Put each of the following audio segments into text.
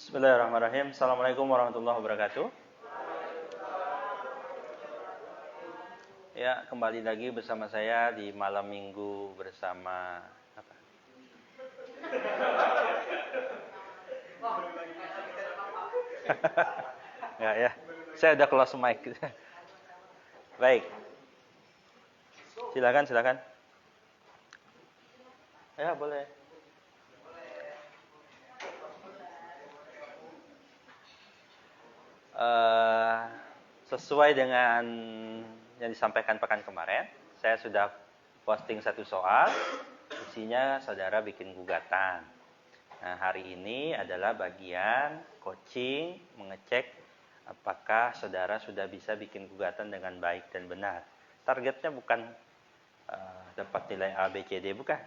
Bismillahirrahmanirrahim. Assalamualaikum warahmatullahi wabarakatuh. Ya, kembali lagi bersama saya di malam minggu bersama apa? Enggak ya. Saya udah close mic. Baik. Silakan. Ya, boleh. Sesuai dengan yang disampaikan pekan kemarin, saya sudah posting satu soal, isinya saudara bikin gugatan. Nah, hari ini adalah bagian coaching, mengecek apakah saudara sudah bisa bikin gugatan dengan baik dan benar. Targetnya bukan dapat nilai A, B, C, D, bukan.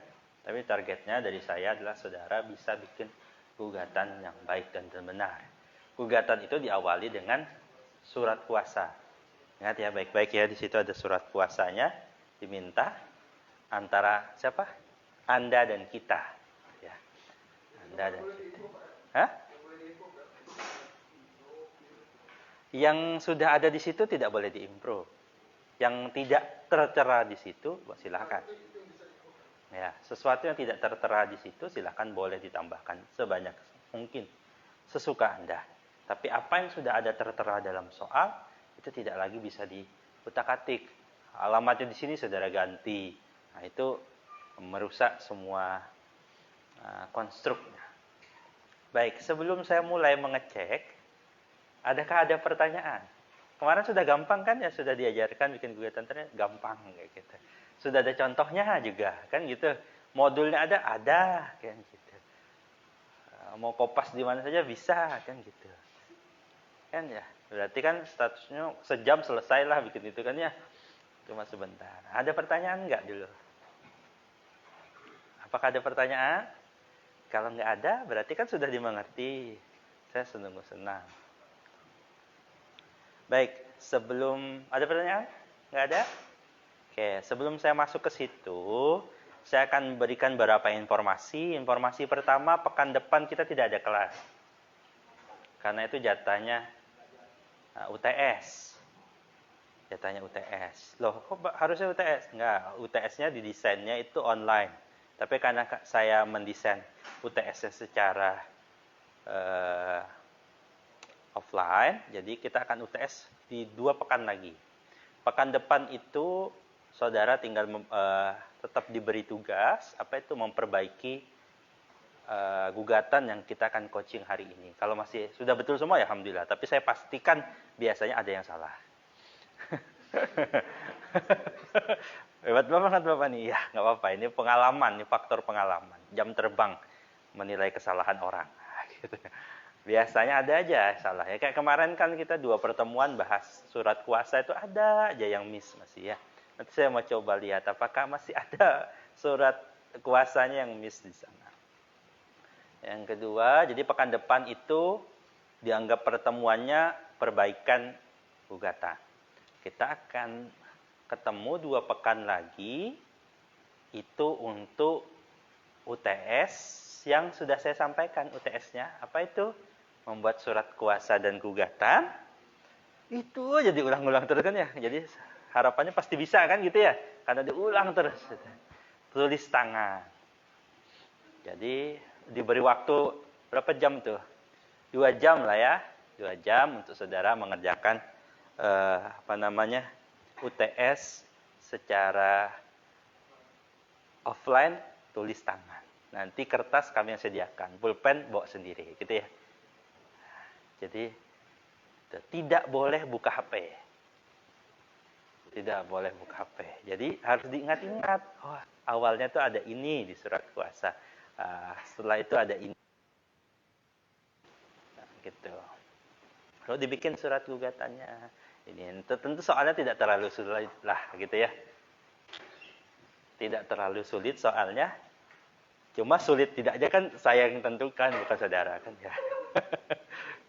Tapi targetnya dari saya adalah saudara bisa bikin gugatan yang baik dan benar. Gugatan itu diawali dengan surat kuasa. Ingat ya baik-baik ya, di situ ada surat kuasanya, diminta antara siapa? Anda dan kita. Ya. Anda dan kita. Hah? Yang sudah ada di situ tidak boleh diimprove. Yang tidak tertera di situ, silakan. Ya, sesuatu yang tidak tertera di situ silakan boleh ditambahkan sebanyak mungkin, sesuka Anda. Tapi apa yang sudah ada tertera dalam soal itu tidak lagi bisa diutak-atik. Alamatnya di sini saudara ganti. Nah, itu merusak semua konstruknya. Baik, sebelum saya mulai mengecek, adakah ada pertanyaan? Kemarin sudah gampang kan ya, sudah diajarkan bikin gugatan ternyata gampang kayak gitu. Sudah ada contohnya juga kan gitu. Modulnya ada kan gitu. Mau kopas di mana saja bisa kan gitu. Kan ya, berarti kan statusnya sejam selesai lah bikin itu kan ya, cuma sebentar. Ada pertanyaan nggak dulu? Apakah ada pertanyaan? Kalau nggak ada berarti kan sudah dimengerti. Saya senang. Baik, sebelum ada pertanyaan? Nggak ada? Oke, sebelum saya masuk ke situ, saya akan berikan beberapa informasi. Informasi pertama, pekan depan kita tidak ada kelas, karena itu jatahnya UTS. Jatahnya UTS. Loh, kok harusnya UTS? Enggak, UTS-nya didesainnya itu online. Tapi karena saya mendesain UTS-nya secara offline, jadi kita akan UTS di 2 pekan lagi. Pekan depan itu saudara tinggal tetap diberi tugas, apa itu memperbaiki gugatan yang kita akan coaching hari ini. Kalau masih sudah betul semua ya alhamdulillah, tapi saya pastikan biasanya ada yang salah. Hebat banget Bapak nih. Ya, nggak apa-apa. Ini pengalaman, ini faktor pengalaman. Jam terbang menilai kesalahan orang. Gitu. Biasanya ada aja salah ya. Kayak kemarin kan kita 2 pertemuan bahas surat kuasa itu ada aja yang miss masih ya. Nanti saya mau coba lihat apakah masih ada surat kuasanya yang miss di sana. Yang kedua, jadi pekan depan itu dianggap pertemuannya perbaikan gugatan. Kita akan ketemu 2 pekan lagi itu untuk UTS yang sudah saya sampaikan. UTS-nya apa itu? Membuat surat kuasa dan gugatan. Itu aja diulang-ulang terus kan ya. Jadi harapannya pasti bisa kan gitu ya. Karena diulang terus. Tulis tangan. Jadi diberi waktu berapa jam tuh? 2 jam lah ya. 2 jam untuk saudara mengerjakan UTS secara offline, tulis tangan. Nanti kertas kami yang sediakan, pulpen bawa sendiri, gitu ya. Jadi tidak boleh buka HP. Tidak boleh buka HP. Jadi harus diingat-ingat. Oh, awalnya tuh ada ini di surat kuasa. Setelah itu ada ini. Nah, gitu. Kalau dibikin surat gugatannya, ini tentu soalnya tidak terlalu sulit lah, gitu ya. Tidak terlalu sulit soalnya. Cuma sulit tidaknya kan saya yang tentukan, bukan saudara kan ya.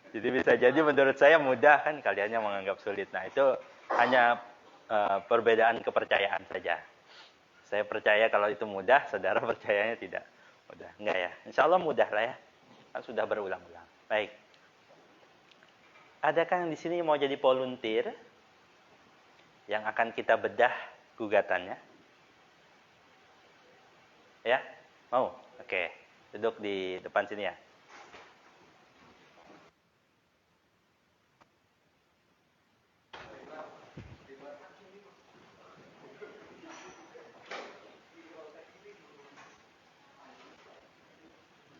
Jadi bisa jadi menurut saya mudah kan, kalian yang menganggap sulit. Nah itu hanya perbedaan kepercayaan saja. Saya percaya kalau itu mudah, saudara percayanya tidak mudah. Enggak ya, insya Allah mudah lah ya. Kan sudah berulang-ulang. Baik. Adakah yang di sini mau jadi volunteer yang akan kita bedah gugatannya? Ya? Mau? Oke. Duduk di depan sini ya.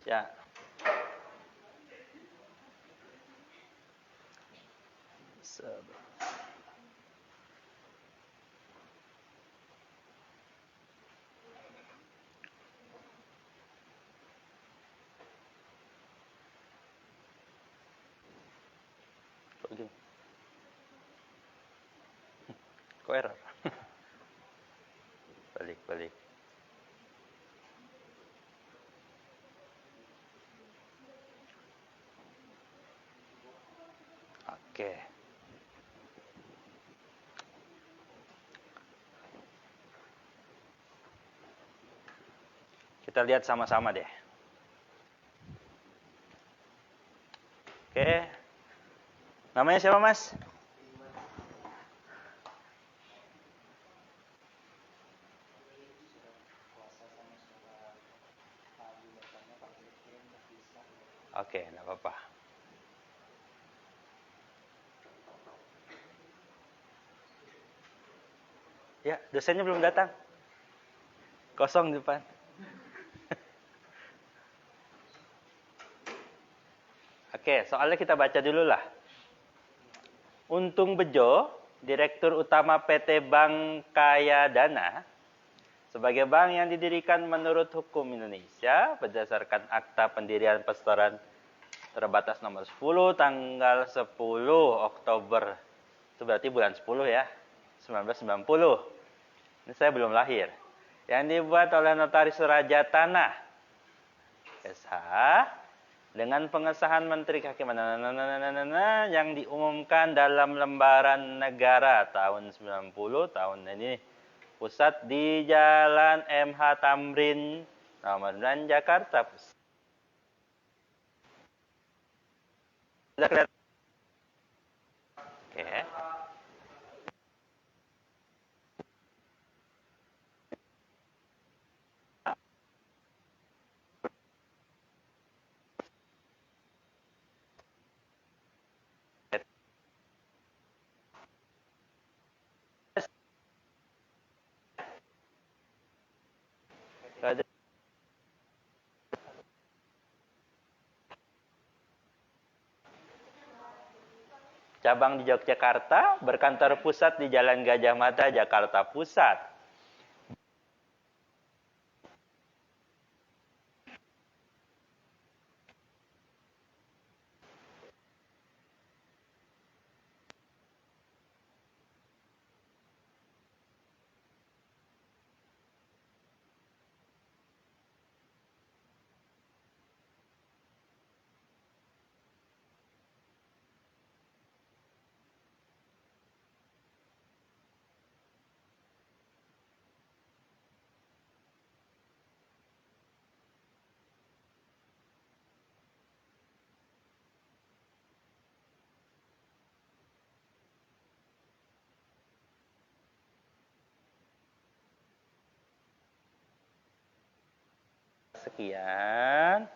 Ya. Kok error? Balik. Oke. Kita lihat sama-sama deh. Oke. Namanya siapa, Mas? Oke, enggak apa-apa. Ya, dosennya belum datang. Kosong di depan. Oke, soalnya kita baca dulu lah. Untung Bejo, Direktur Utama PT Bank Kaya Dana, sebagai bank yang didirikan menurut hukum Indonesia berdasarkan Akta Pendirian Perseroan Terbatas nomor 10 tanggal 10 Oktober. Itu berarti bulan 10 ya. 1990. Ini saya belum lahir. Yang dibuat oleh Notaris Raja Tanah SH dengan pengesahan Menteri Kehakiman yang diumumkan dalam Lembaran Negara tahun 90 tahun ini. Pusat di Jalan MH Tamrin nomor 9 Jakarta Pusat. Sudah kelihatan? Oke. Cabang di Yogyakarta, berkantor pusat di Jalan Gajah Mada, Jakarta Pusat. Sekian,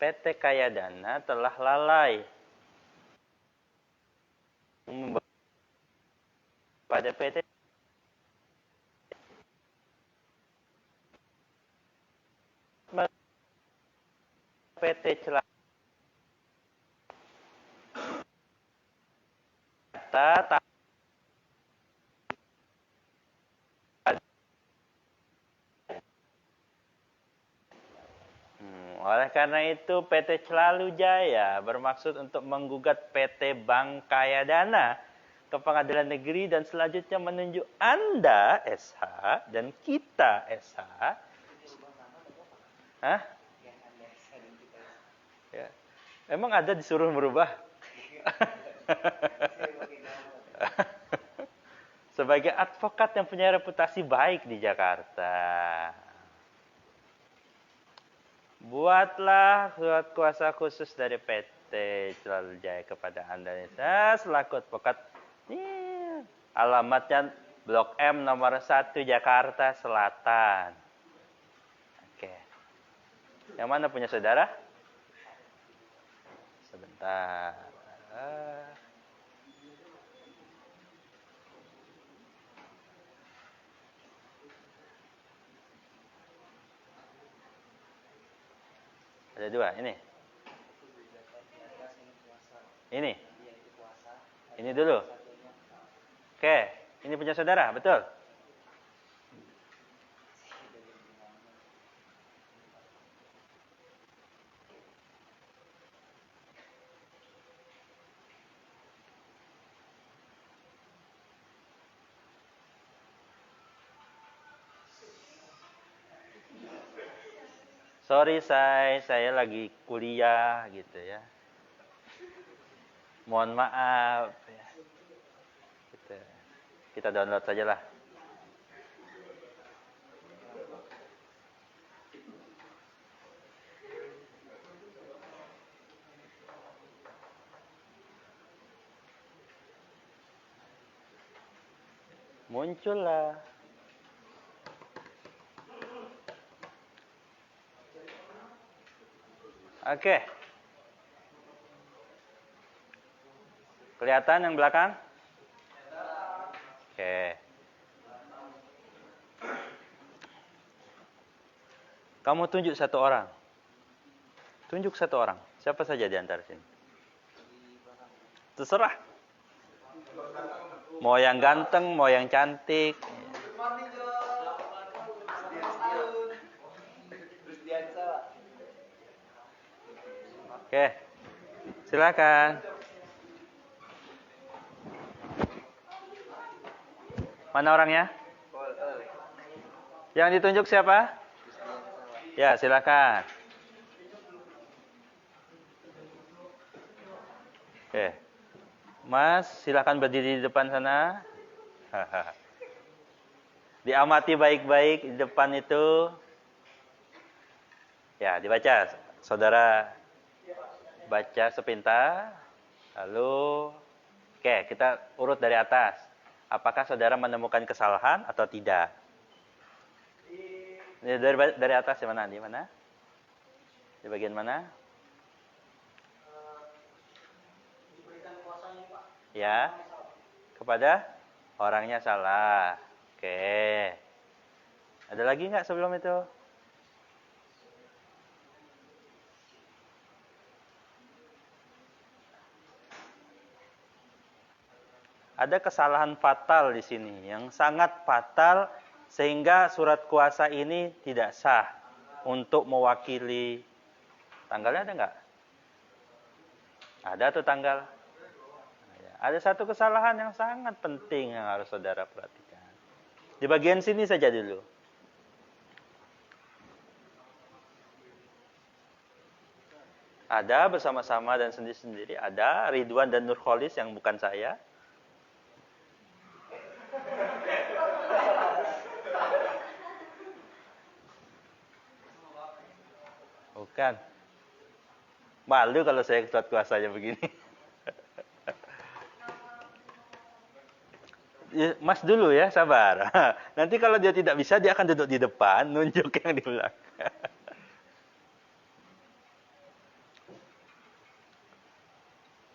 PT Kaya Dana telah lalai pada PT Celata oleh karena itu PT Celalu Jaya bermaksud untuk menggugat PT Bank Kaya Dana ke Pengadilan Negeri dan selanjutnya menunjuk Anda SH dan kita SH. Hah? Ya. Emang ada disuruh merubah? Sebagai advokat yang punya reputasi baik di Jakarta. Buatlah surat kuasa khusus dari PT Celal Jaya kepada Anda. Saya selaku advokat. Alamatnya Blok M nomor 1 Jakarta Selatan. Oke. Yang mana punya saudara? Sebentar. Ada dua, ini. Ini. Ini dulu. Oke, ini punya saudara, betul? Sorry saya lagi kuliah gitu ya. Mohon maaf ya. Gitu. Kita download saja lah. Muncullah. Oke. Kelihatan yang belakang? Oke. Kamu tunjuk satu orang. Tunjuk satu orang. Siapa saja di antara sini? Terserah. Mau yang ganteng, mau yang cantik. Oke. Silakan. Mana orangnya? Yang ditunjuk siapa? Ya, silakan. Oke. Mas, silakan berdiri di depan sana. Diamati baik-baik di depan itu. Ya, dibaca. Saudara baca sepintas. Lalu, oke, kita urut dari atas. Apakah saudara menemukan kesalahan atau tidak? Dari atas di mana? Di mana? Di bagian mana? Ya, kepada orangnya salah. Oke. Ada lagi nggak sebelum itu? Ada kesalahan fatal di sini, yang sangat fatal sehingga surat kuasa ini tidak sah untuk mewakili. Tanggalnya ada nggak? Ada tuh tanggal. Ada satu kesalahan yang sangat penting yang harus saudara perhatikan. Di bagian sini saja dulu. Ada bersama-sama dan sendiri-sendiri. Ada Ridwan dan Nurholis yang bukan saya. Bukan. Malu kalau saya surat kuasanya begini. Mas dulu ya, sabar. Nanti kalau dia tidak bisa, dia akan duduk di depan, nunjuk yang di belakang.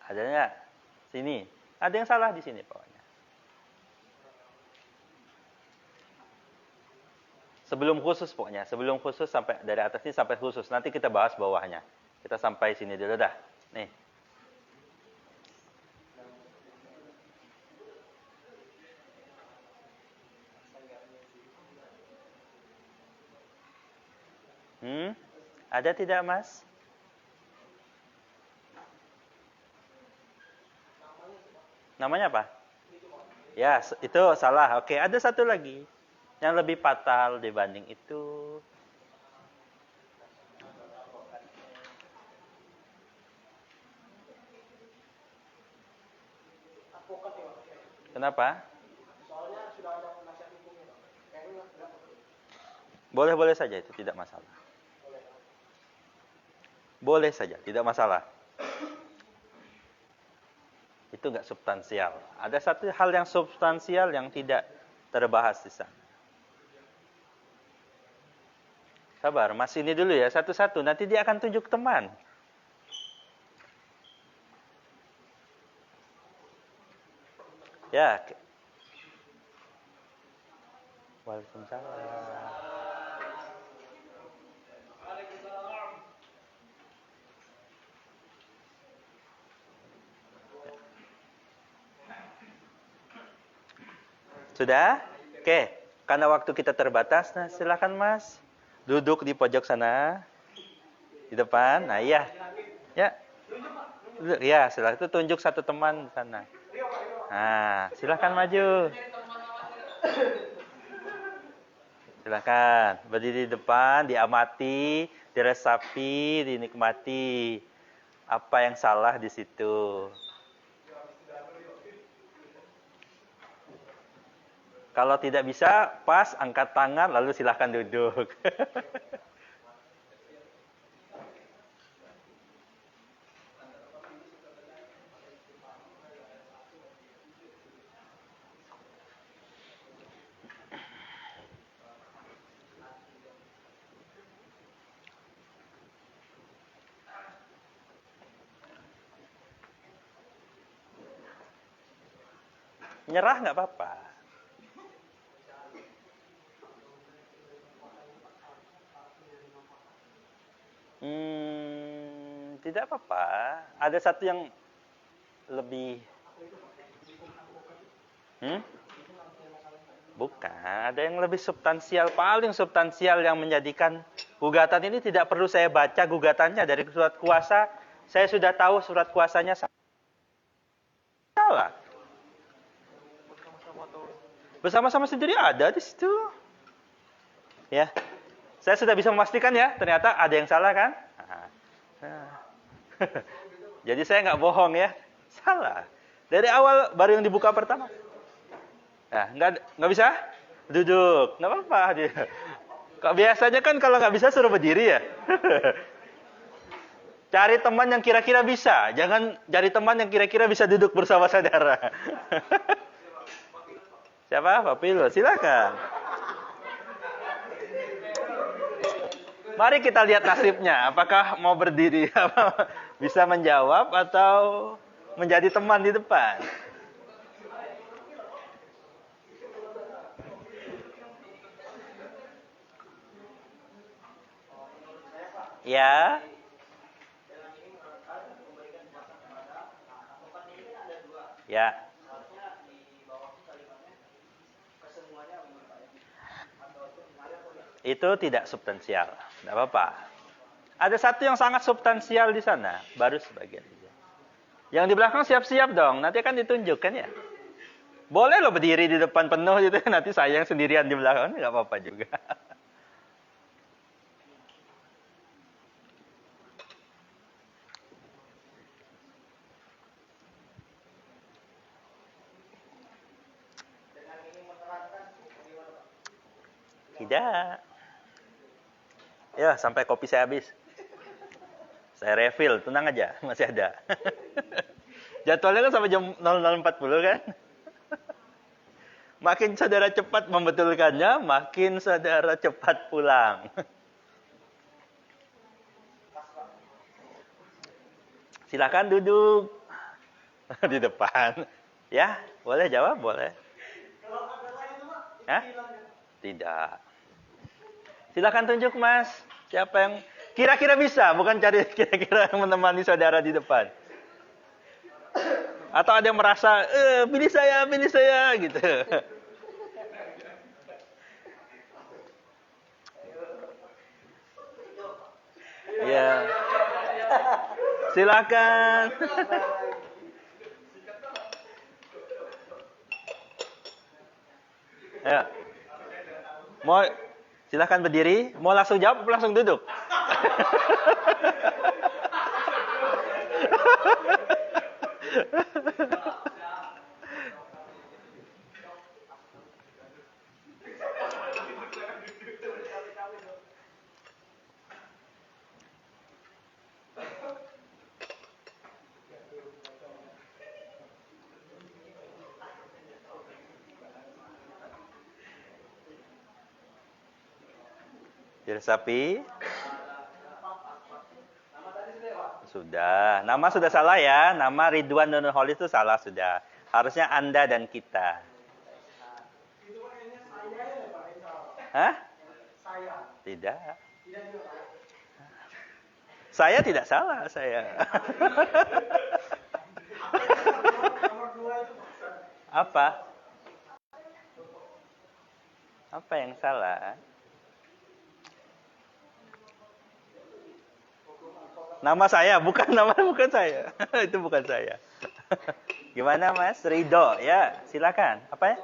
Ada nggak? Sini. Ada yang salah di sini pokoknya. Sebelum khusus pokoknya. Sebelum khusus sampai dari atas ini sampai khusus. Nanti kita bahas bawahnya. Kita sampai sini dulu dah. Nih. Ada tidak, Mas? Namanya apa? Ya, itu salah. Oke, ada satu lagi yang lebih fatal dibanding itu. Kenapa? Boleh-boleh saja, itu tidak masalah. Boleh saja, tidak masalah. Itu nggak substansial. Ada satu hal yang substansial yang tidak terbahas di sana. Sabar, Mas ini dulu ya, satu-satu. Nanti dia akan tunjuk teman. Ya. Waalaikumsalam. Sudah? Oke. Karena waktu kita terbatas, nah silakan Mas. Duduk di pojok sana. Di depan. Nah, iya. Ya. Ya, silakan itu tunjuk satu teman di sana. Nah, silakan maju. Silakan berdiri di depan, diamati, diresapi, dinikmati. Apa yang salah di situ? Kalau tidak bisa, pas, angkat tangan, lalu silakan duduk. Nyerah nggak apa-apa. Tidak apa-apa. Ada satu yang lebih... Bukan. Ada yang lebih substansial. Paling substansial yang menjadikan gugatan ini tidak perlu saya baca gugatannya dari surat kuasa. Saya sudah tahu surat kuasanya salah. Bersama-sama sendiri ada di situ. Ya. Saya sudah bisa memastikan ya. Ternyata ada yang salah kan? Jadi saya nggak bohong ya, salah. Dari awal baru yang dibuka pertama. Nah, nggak bisa duduk, nggak apa-apa dia. Biasanya kan kalau nggak bisa suruh berdiri ya. Cari teman yang kira-kira bisa, jangan cari teman yang kira-kira bisa duduk bersama saudara. Siapa? Pak Pilo, silakan. Mari kita lihat nasibnya, apakah mau berdiri, bisa menjawab atau menjadi teman di depan. Ya. Ya. Itu tidak substansial, tidak apa-apa. Ada satu yang sangat substansial di sana, baru sebagian. Yang di belakang siap-siap dong, nanti akan ditunjukkan ya. Boleh loh berdiri di depan penuh gitu, nanti saya yang sendirian di belakang, nggak apa-apa juga. Tidak. Ya, sampai kopi saya habis. Saya refill, tenang aja, masih ada. Jadwalnya kan sampai jam 00.40 kan? Makin saudara cepat membetulkannya, makin saudara cepat pulang. Silakan duduk di depan. Ya, boleh jawab, boleh. Hah? Tidak. Silakan tunjuk, Mas. Siapa yang kira-kira bisa, bukan cari kira-kira yang menemani saudara di depan. Atau ada yang merasa, pilih saya, gitu. Ya. Silakan. Ya. Mau silakan berdiri, mau langsung jawab, langsung duduk. Jadi sapi. Sudah. Nama sudah salah ya. Nama Ridwan Nurholis itu salah sudah. Harusnya Anda dan kita. Hah? Tidak. Saya tidak salah, saya. Apa? Apa yang salah? Nama saya, bukan saya. Itu bukan saya. Gimana Mas? Ridho, ya silakan. Apa ya?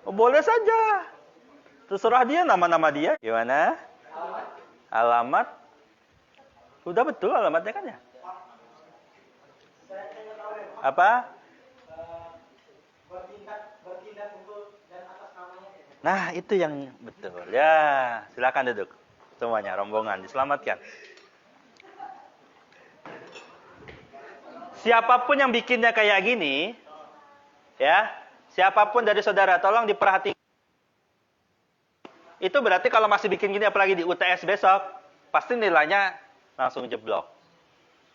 Oh, boleh saja. Terserah dia, nama-nama dia. Gimana? Alamat. Sudah betul alamatnya kan ya? Apa? Nah, itu yang betul. Ya, silakan duduk. Semuanya, rombongan, diselamatkan. Siapapun yang bikinnya kayak gini, ya, siapapun dari saudara, tolong diperhatikan. Itu berarti kalau masih bikin gini, apalagi di UTS besok, pasti nilainya langsung jeblok.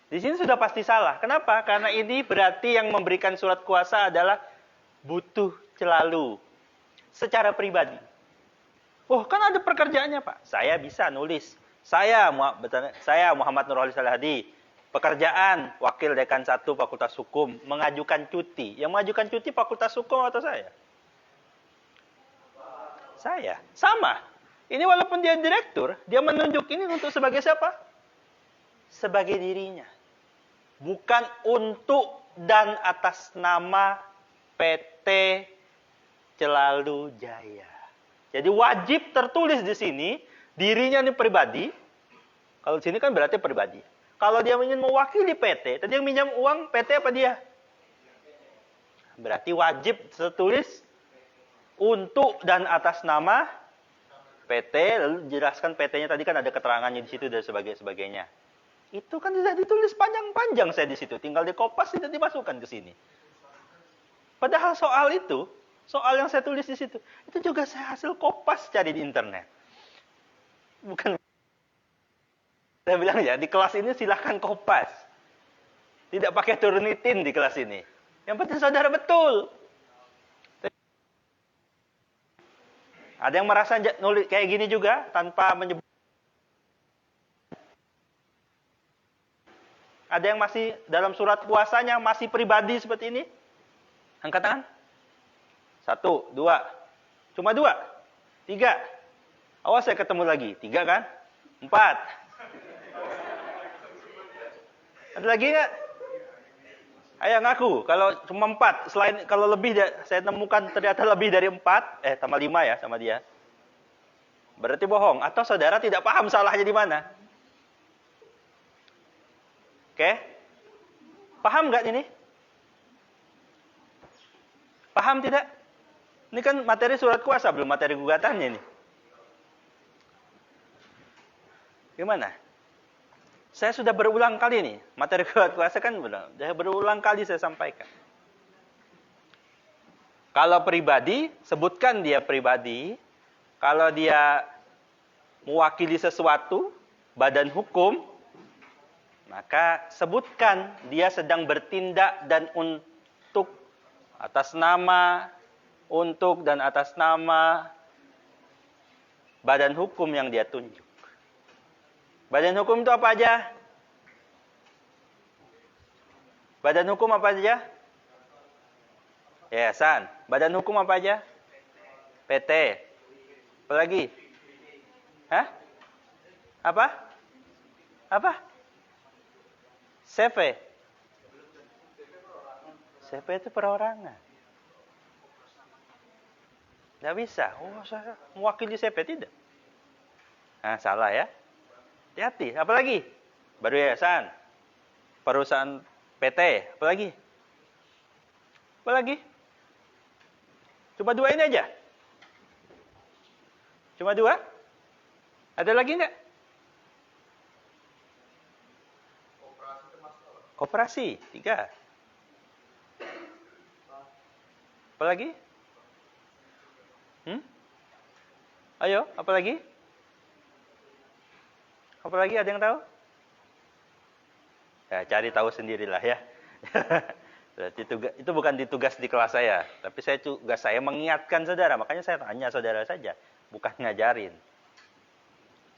Di sini sudah pasti salah. Kenapa? Karena ini berarti yang memberikan surat kuasa adalah butuh celalu. Secara pribadi. Oh, kan ada pekerjaannya, Pak. Saya bisa nulis. Saya Muhammad Nurholis Al-Hadi. Pekerjaan Wakil Dekan 1 Fakultas Hukum. Mengajukan cuti. Yang mengajukan cuti Fakultas Hukum atau saya? Saya. Sama. Ini walaupun dia direktur, dia menunjuk ini untuk sebagai siapa? Sebagai dirinya. Bukan untuk dan atas nama PT Celalu Jaya. Jadi wajib tertulis di sini, dirinya ini pribadi. Kalau di sini kan berarti pribadi. Kalau dia ingin mewakili PT, tadi yang minjam uang PT apa dia? Berarti wajib tertulis untuk dan atas nama PT, lalu jelaskan PT-nya tadi kan ada keterangannya di situ dan sebagainya. Itu kan tidak ditulis panjang-panjang saya di situ, tinggal dikopas tidak dimasukkan ke sini. Padahal soal itu, soal yang saya tulis di situ, itu juga saya hasil kopas cari di internet. Bukan saya bilang ya, di kelas ini silahkan kopas. Tidak pakai turnitin di kelas ini. Yang penting saudara betul. Ada yang merasa nulis kayak gini juga tanpa menyebut. Ada yang masih dalam surat kuasanya masih pribadi seperti ini? Angkat tangan. 1, 2. Cuma 2. 3. Awas saya ketemu lagi. 3 kan? 4. Ada lagi nggak? Ayo ngaku. Kalau cuma 4. Selain kalau lebih saya temukan ternyata lebih dari 4. Tambah 5 ya sama dia. Berarti bohong. Atau saudara tidak paham salahnya di mana? Oke? Paham nggak ini? Paham tidak? Ini kan materi surat kuasa, belum materi gugatannya ini. Gimana? Saya sudah berulang kali nih. Materi surat kuasa kan berulang kali saya sampaikan. Kalau pribadi, sebutkan dia pribadi. Kalau dia mewakili sesuatu, badan hukum, maka sebutkan dia sedang bertindak dan untuk atas nama, untuk dan atas nama badan hukum yang dia tunjuk. Badan hukum itu apa aja? Badan hukum apa aja? Yayasan. Badan hukum apa aja? PT. Apa lagi? Hah? Apa? CV. CV itu perorangan. Tidak bisa. Oh, saya mewakili CV tidak. Nah, salah ya. Hati-hati. Apa lagi? Baru yayasan. Perusahaan PT. Apa lagi? Apa lagi? Cuma 2 ini aja. Cuma 2? Ada lagi nggak? Koperasi, 3. Apa lagi? Ayo, apa lagi? Apa lagi, ada yang tahu? Ya, cari tahu sendirilah ya. Berarti itu bukan tugas di kelas saya, tapi tugas saya mengingatkan saudara. Makanya saya tanya saudara saja, bukan ngajarin.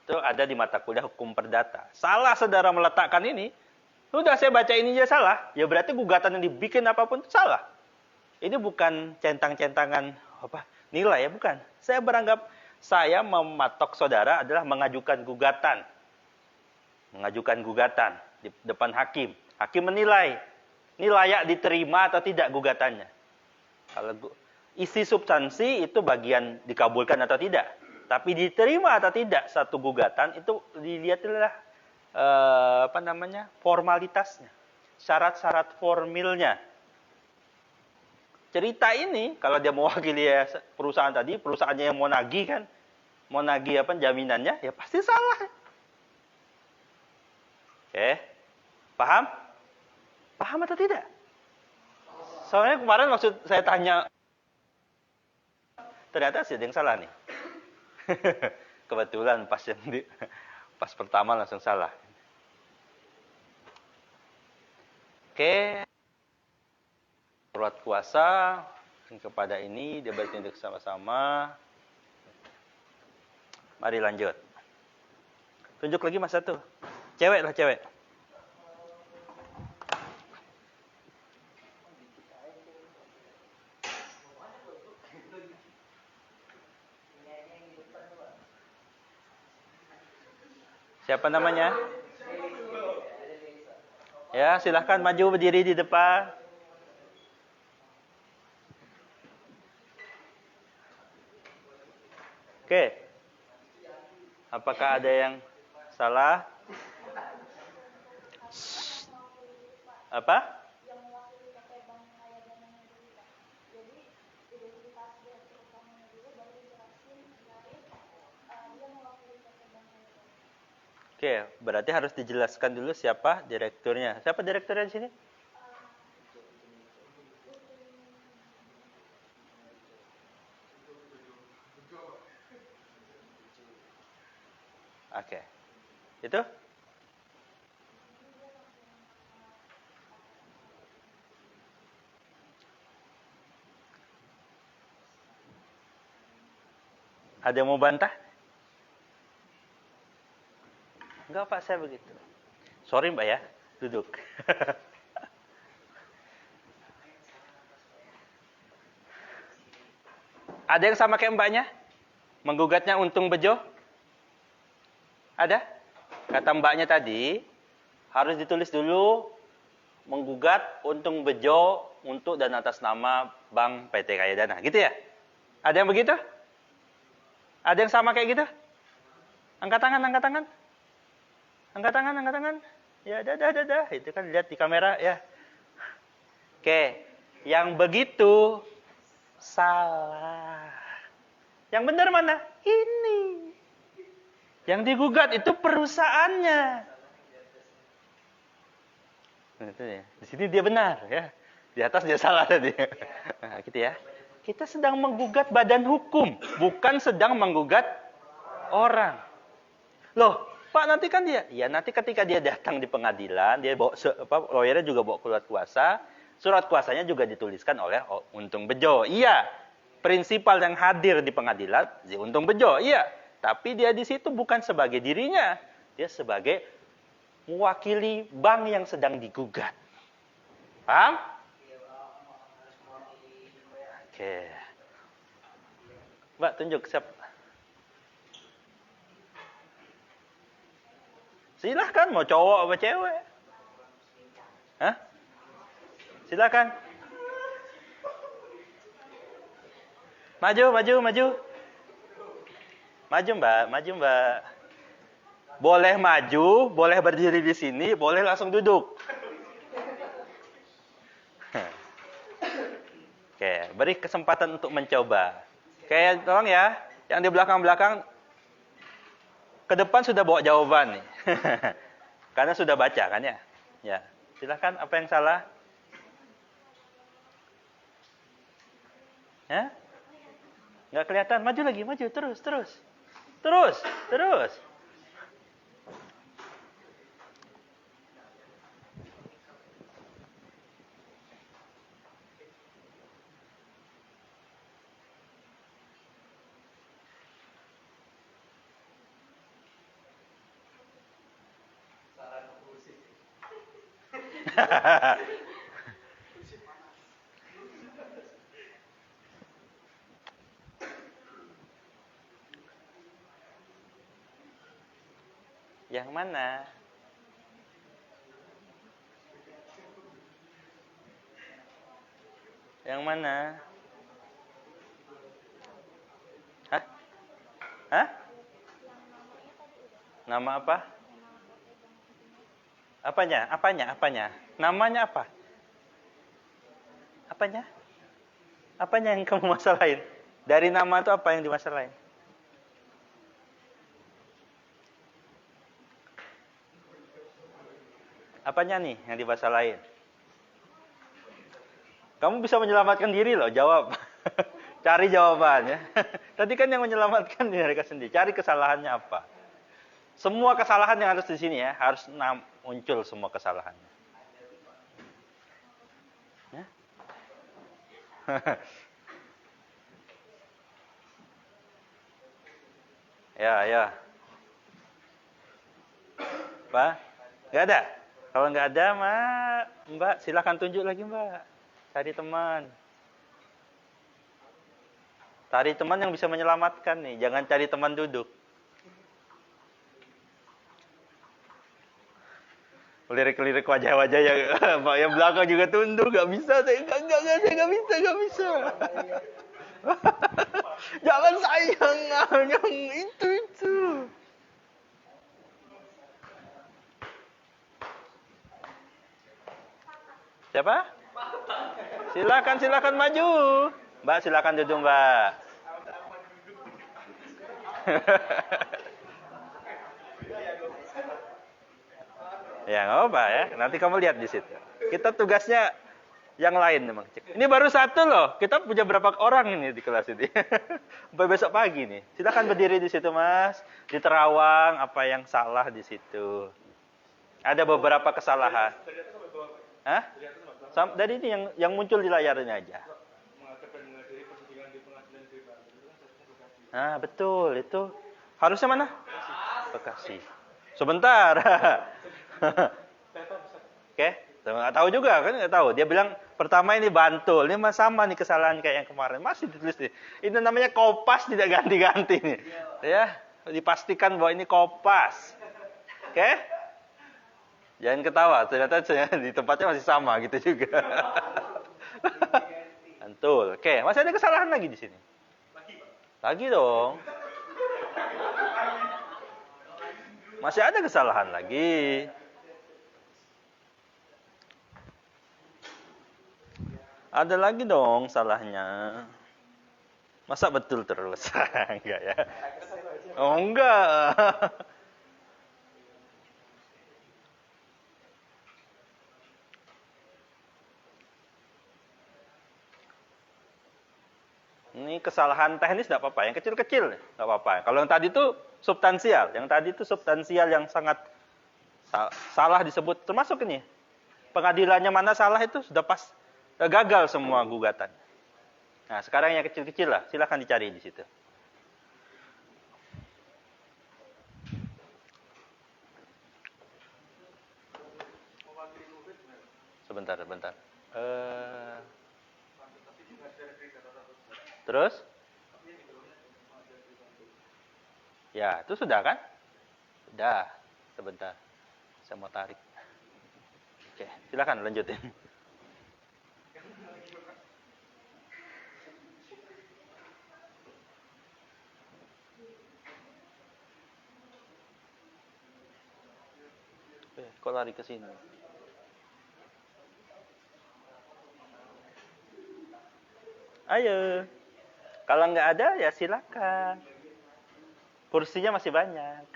Itu ada di mata kuliah hukum perdata. Salah saudara meletakkan ini, sudah saya baca ini aja salah, ya berarti gugatan yang dibikin apapun itu salah. Ini bukan centang-centangan nilai ya, bukan. Saya mematok saudara adalah mengajukan gugatan. Mengajukan gugatan di depan hakim. Hakim menilai, ini layak diterima atau tidak gugatannya. Kalau isi substansi itu bagian dikabulkan atau tidak. Tapi diterima atau tidak satu gugatan itu dilihatlah formalitasnya, syarat-syarat formilnya. Cerita ini kalau dia mewakili perusahaan tadi, perusahaannya yang mau nagih kan, mau nagih jaminannya, ya pasti salah. Oke, paham? Paham atau tidak? Soalnya kemarin maksud saya tanya, ternyata sih ada yang salah nih. Kebetulan pas pertama langsung salah. Oke. Surat kuasa kepada ini dia bertindak sama-sama. Mari lanjut. Tunjuk lagi mas satu. Cewek lah cewek. Siapa namanya? Ya, silahkan maju berdiri di depan. Oke. Apakah ada yang salah? Apa? Oke, berarti harus dijelaskan dulu siapa direkturnya. Siapa direkturnya di sini? Oke. Itu? Ada yang mau bantah? Enggak Pak, saya begitu. Sorry Mbak ya, duduk. Ada yang sama kayak Mbaknya? Menggugatnya untung bejo? Ada? Kata Mbaknya tadi, harus ditulis dulu menggugat untung bejo untuk dan atas nama Bank PT Kaya Dana. Gitu ya? Ada yang begitu? Ada yang sama kayak gitu? Angkat tangan, angkat tangan. Angkat tangan, angkat tangan. Ya, dah. Itu kan lihat di kamera ya. Oke, yang begitu salah. Yang benar mana? Ini. Yang digugat itu perusahaannya. Di sini dia benar ya. Di atas dia salah tadi. Nah, gitu ya. Kita sedang menggugat badan hukum, bukan sedang menggugat orang. Loh, Pak nanti kan dia, ya nanti ketika dia datang di pengadilan, dia bawa lawyernya juga bawa surat kuasa, surat kuasanya juga dituliskan oleh Untung Bejo. Iya, prinsipal yang hadir di pengadilan si Untung Bejo. Iya, tapi dia di situ bukan sebagai dirinya, dia sebagai mewakili bank yang sedang digugat. Paham? Oke. Mbak, tunjuk siapa. Silahkan, mau cowok apa cewek. Hah? Silahkan. Maju. Maju Mbak. Boleh maju, boleh berdiri di sini, boleh langsung duduk. Oke, beri kesempatan untuk mencoba. Oke, tolong ya, yang di belakang-belakang ke depan sudah bawa jawaban nih. Karena sudah baca kan ya? Ya. Silakan, apa yang salah? Ya? Nggak kelihatan, maju lagi, terus. Terus, terus. Yang mana? Yang mana? Hah? Hah? Nama apa? Apanya? Apanya? Apanya? Namanya apa? Apanya? Apanya yang kamu masalahin? Dari nama itu apa yang dimasalahin? Apanya nih yang dimasalahin? Kamu bisa menyelamatkan diri loh, jawab. Cari jawabannya. Tadi kan yang menyelamatkan diri mereka sendiri. Cari kesalahannya apa? Semua kesalahan yang harus di sini ya, harus muncul semua kesalahannya. Ya? Ya, ya. Pak, nggak ada? Kalau nggak ada, Mbak, silakan tunjuk lagi, Mbak. Cari teman. Cari teman yang bisa menyelamatkan nih. Jangan cari teman duduk. Lirik-lirik wajah-wajah yang belakang juga tunduk. Nggak bisa, saya nggak bisa, nggak bisa. Jangan sayang, yang itu. Siapa? Silakan maju. Mbak, silakan duduk, Mbak. Ya, nggak apa-apa ya. Nanti kamu lihat di situ. Kita tugasnya yang lain memang. Ini baru satu loh. Kita punya berapa orang ini di kelas ini? Sampai besok pagi nih. Silakan berdiri di situ, Mas. Di terawang apa yang salah di situ. Ada beberapa kesalahan. Hah? Dari ini yang muncul di layarnya aja. Nah, betul. Itu harusnya mana? Bekasi. Sebentar. Oke, nggak tahu juga kan, nggak tahu. Dia bilang pertama ini Bantul, ini sama nih kesalahan kayak yang kemarin, masih ditulis nih. Ini namanya Kopas tidak ganti-ganti nih, ya. Dipastikan bahwa ini Kopas, oke? Jangan ketawa, ternyata di tempatnya masih sama gitu juga. Bantul, oke. Masih ada kesalahan lagi di sini? Lagi dong. Masih ada kesalahan lagi. Ada lagi dong salahnya. Masa betul terus? Enggak ya? Oh enggak. Ini kesalahan teknis enggak apa-apa. Yang kecil-kecil enggak apa-apa. Kalau yang tadi itu substansial. Yang tadi itu substansial yang sangat salah disebut. Termasuk ini. Pengadilannya mana salah itu sudah gagal semua gugatan. Nah, sekarang yang kecil-kecil lah, silakan dicari di situ. Sebentar. Terus? Ya, itu sudah kan? Sudah. Sebentar. Saya mau tarik. Oke, silakan lanjutin. Kok lari ke sini? Ayo. Kalau nggak ada ya silakan. Kursinya masih banyak.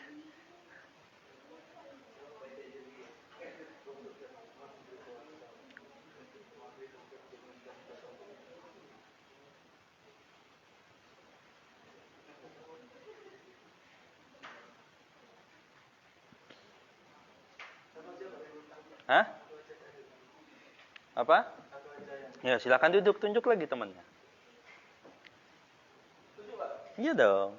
Hah? Apa? Ya, silakan duduk, tunjuk lagi temannya. Iya dong.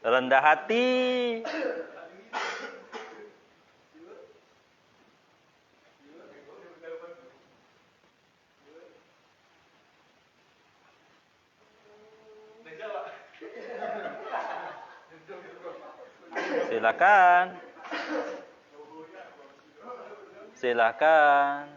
Rendah hati. Silakan. Silakan.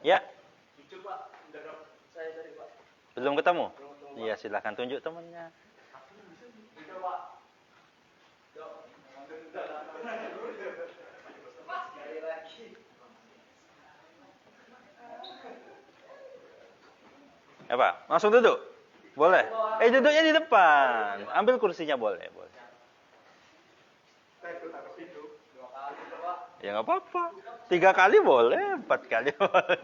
Ya. Belum ketemu? Iya, silakan tunjuk temannya. Apa? Langsung duduk? Boleh. Duduknya di depan. Ambil kursinya boleh. Ya nggak apa-apa. 3 kali boleh, 4 kali boleh.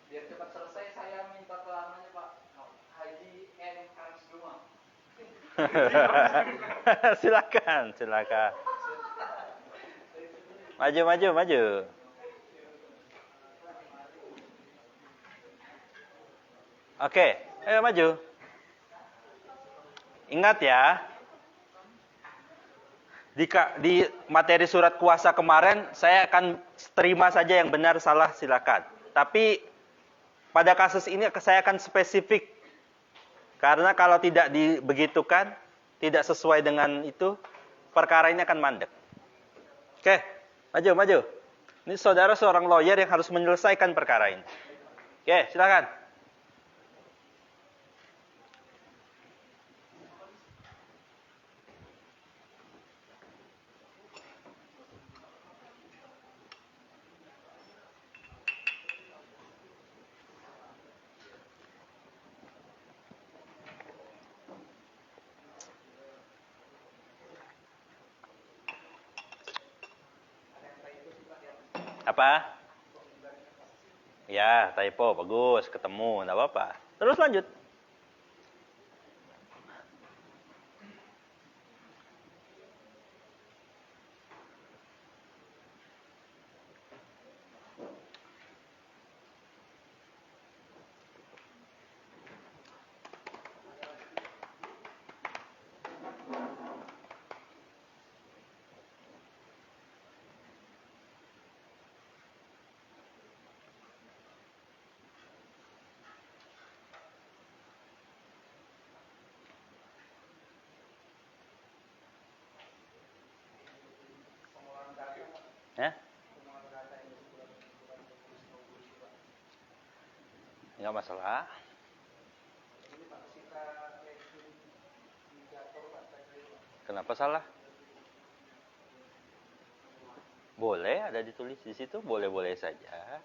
Biar cepat selesai, saya minta keterangannya Pak. Haji N. Hans Duma. Silakan. Maju. Oke, ayo maju. Ingat ya, di materi surat kuasa kemarin, saya akan terima saja yang benar salah silakan. Tapi pada kasus ini saya akan spesifik. Karena kalau tidak dibegitukan, tidak sesuai dengan itu, perkara ini akan mandek. Oke, maju. Ini saudara seorang lawyer yang harus menyelesaikan perkara ini. Oke, silakan. Apa? Ya, typo, bagus, ketemu, enggak apa-apa. Terus lanjut. Ya? Enggak masalah. Kenapa salah? Boleh, ada ditulis di situ, boleh-boleh saja.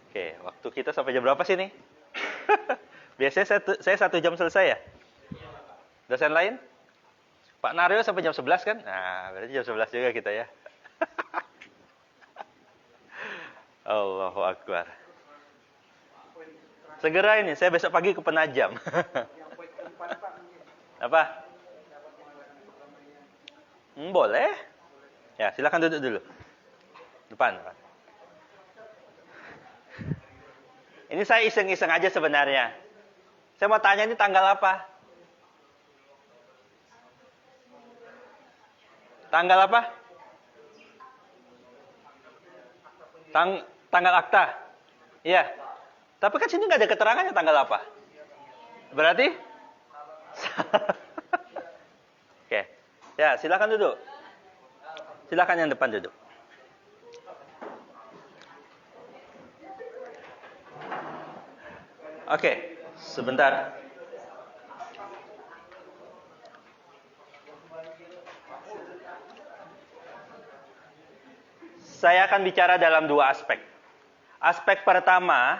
Oke, waktu kita sampai jam berapa sih nih? Biasanya saya 1 jam selesai ya? Dosen lain? Pak Naryo sampai jam 11 kan? Nah, berarti jam 11 juga kita ya. Allahu Akbar. Segera ini, saya besok pagi ke Penajam. Apa? Boleh. Ya, silakan duduk dulu. Depan. Ini saya iseng-iseng aja sebenarnya. Saya mau tanya ini tanggal apa? Tanggal apa? Tanggal akta. Iya. Tapi kan sini nggak ada keterangannya tanggal apa. Berarti? Oke. Ya, silakan duduk. Silakan yang depan duduk. Oke, sebentar. Saya akan bicara dalam 2 aspek. Aspek pertama,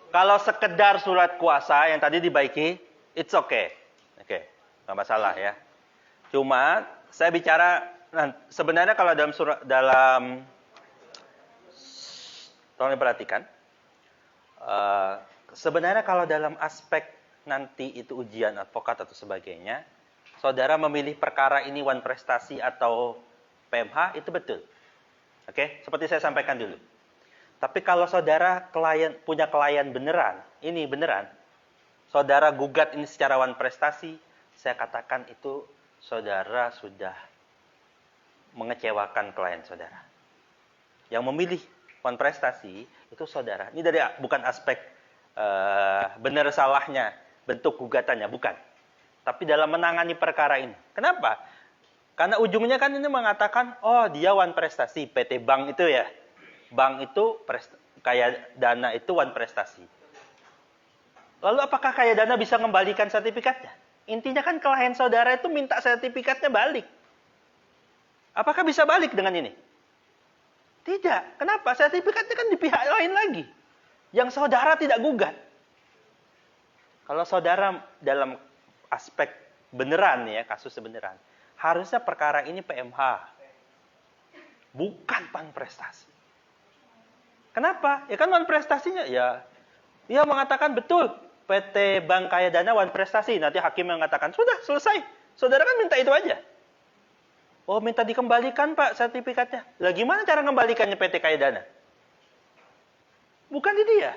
kalau sekedar surat kuasa yang tadi dibaiki, it's okay. Oke, nggak masalah ya. Cuma saya bicara sebenarnya kalau dalam tolong diperhatikan. Sebenarnya kalau dalam aspek nanti itu ujian advokat atau sebagainya, saudara memilih perkara ini wan prestasi atau PMH itu betul. Oke, seperti saya sampaikan dulu. Tapi kalau saudara punya klien beneran, ini beneran, saudara gugat ini secara wan prestasi, saya katakan itu saudara sudah mengecewakan klien saudara. Yang memilih wan prestasi itu saudara. Ini dari bukan aspek benar salahnya bentuk gugatannya, bukan. Tapi dalam menangani perkara ini. Kenapa? Karena ujungnya kan ini mengatakan, oh dia wan prestasi, PT Bank itu ya. Bank itu kayak Dana itu wan prestasi. Lalu apakah kayak Dana bisa kembalikan sertifikatnya? Intinya kan klien saudara itu minta sertifikatnya balik. Apakah bisa balik dengan ini? Tidak. Kenapa? Sertifikatnya kan di pihak lain lagi. Yang saudara tidak gugat. Kalau saudara dalam aspek beneran ya, kasus beneran, harusnya perkara ini PMH. Bukan wan prestasi. Kenapa? Ya kan wan prestasinya ya. Dia mengatakan betul PT Bank Kaya Dana wan prestasi. Nanti hakim mengatakan, sudah selesai. Saudara kan minta itu aja. Oh, minta dikembalikan Pak sertifikatnya. Lah gimana cara kembalikannya PT Kaya Dana? Bukan di dia.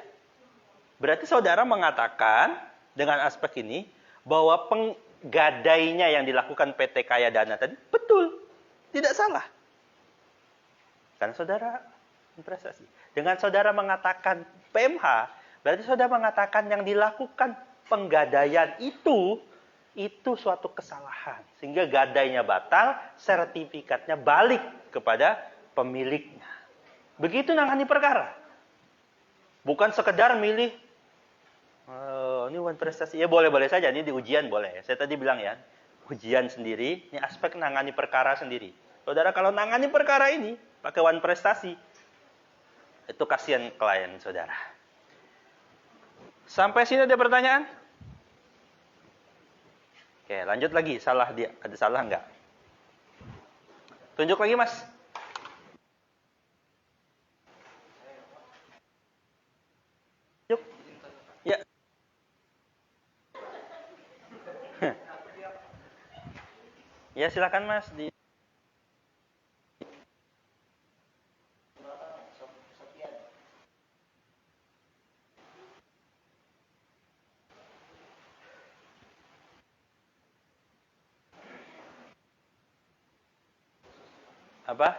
Berarti saudara mengatakan dengan aspek ini bahwa penggadainya yang dilakukan PT Kaya Dana tadi betul. Tidak salah. Karena saudara prestasi. Dengan saudara mengatakan PMH, berarti saudara mengatakan yang dilakukan penggadaian itu suatu kesalahan. Sehingga gadainya batal, sertifikatnya balik kepada pemiliknya. Begitu nangani perkara. Bukan sekedar milih, ini wan prestasi. Ya boleh-boleh saja, ini di ujian boleh. Saya tadi bilang ya, ujian sendiri, ini aspek nangani perkara sendiri. Saudara kalau nangani perkara ini, pakai wan prestasi, itu kasihan klien saudara. Sampai sini ada pertanyaan? Oke, lanjut lagi. Ada salah nggak? Tunjuk lagi, Mas. Tunjuk. Ya. Ya, silakan, Mas. Apa?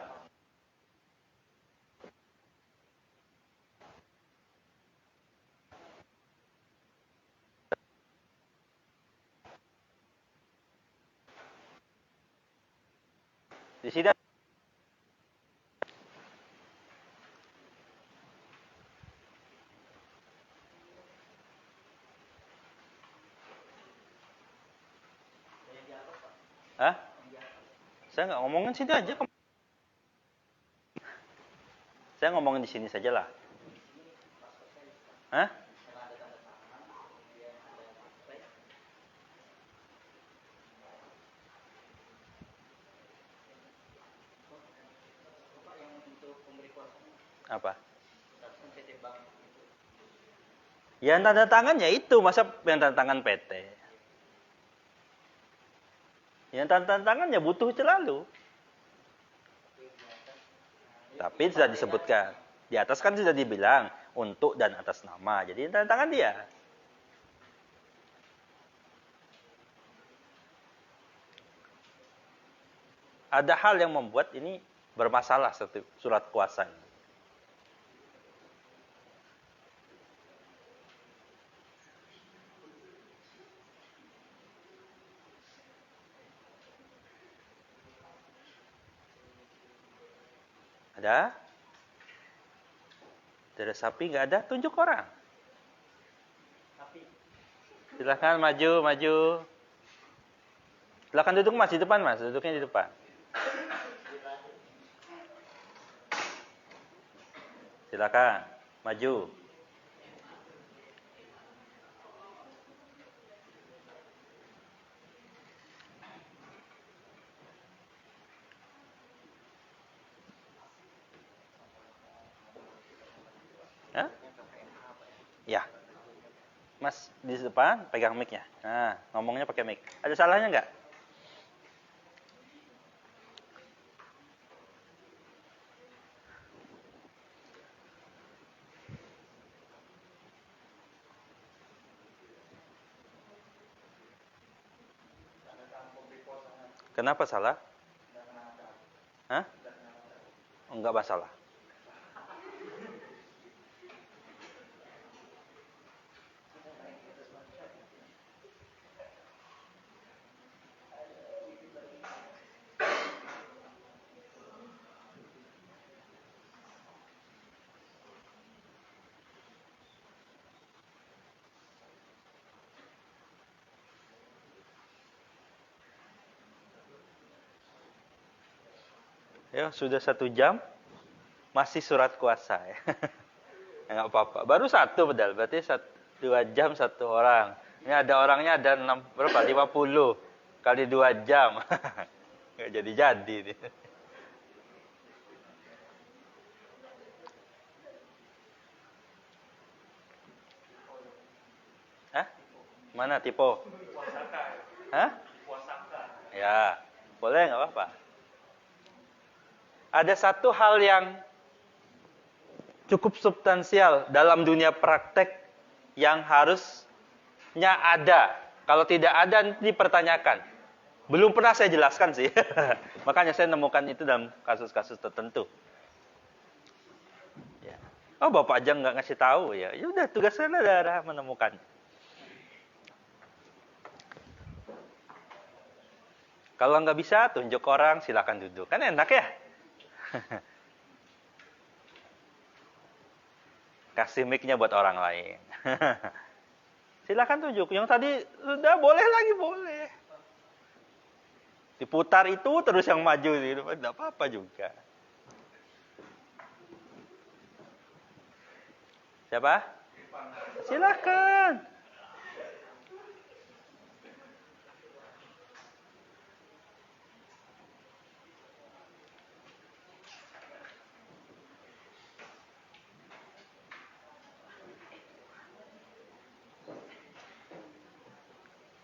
Di sini Hah? Saya nggak ngomongin sini aja. Saya ngomongin di sini saja lah. Hah? Apa? Yang tanda tangan ya itu, masa yang tanda tangan PT. Yang tanda tangan ya butuh selalu. Tapi sudah disebutkan. Di atas kan sudah dibilang untuk dan atas nama. Jadi tanda tangan dia. Ada hal yang membuat ini bermasalah surat kuasa ini. Ada? Ada sapi nggak ada? Tunjuk orang. Silahkan maju. Silahkan duduk Mas di depan Mas, duduknya di depan. Silakan maju. Hah? Ya. Mas di depan pegang mic-nya. Nah, ngomongnya pakai mic. Ada salahnya nggak? Kenapa salah? Hah? Enggak masalah. Ya, sudah 1 jam. Masih surat kuasa ya. Ya, nggak apa-apa. Baru satu padahal. Berarti 2 jam 1 orang. Ini ada orangnya ada 6, berapa? 50. Kali 2 jam. Nggak jadi-jadi nih. Hah? Mana Tipo? Hah? Ya, boleh nggak apa-apa. Ada satu hal yang cukup substansial dalam dunia praktek yang harusnya ada. Kalau tidak ada, nanti dipertanyakan. Belum pernah saya jelaskan sih. Makanya saya nemukan itu dalam kasus-kasus tertentu. Ya. Oh, Bapak aja nggak ngasih tahu ya. Ya udah, tugas saudara menemukan. Kalau nggak bisa, tunjuk orang, silakan duduk. Kan enak ya? Kasih mic-nya buat orang lain. Silakan tunjuk. Yang tadi sudah boleh lagi, boleh. Diputar itu terus yang maju. Tidak apa-apa juga. Siapa? Silakan.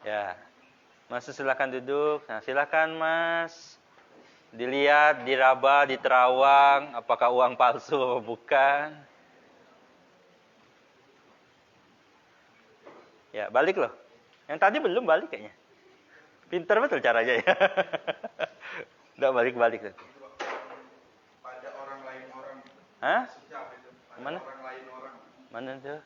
Ya, Mas silakan duduk. Nah, silakan Mas. Dilihat, diraba, diterawang, apakah uang palsu atau bukan. Ya, balik loh. Yang tadi belum balik kayaknya. Pinter betul caranya ya. Nggak balik-balik tuh. Pada orang lain orang. Hah? Sejak itu. Pada Mana? orang lain orang. Mana tuh?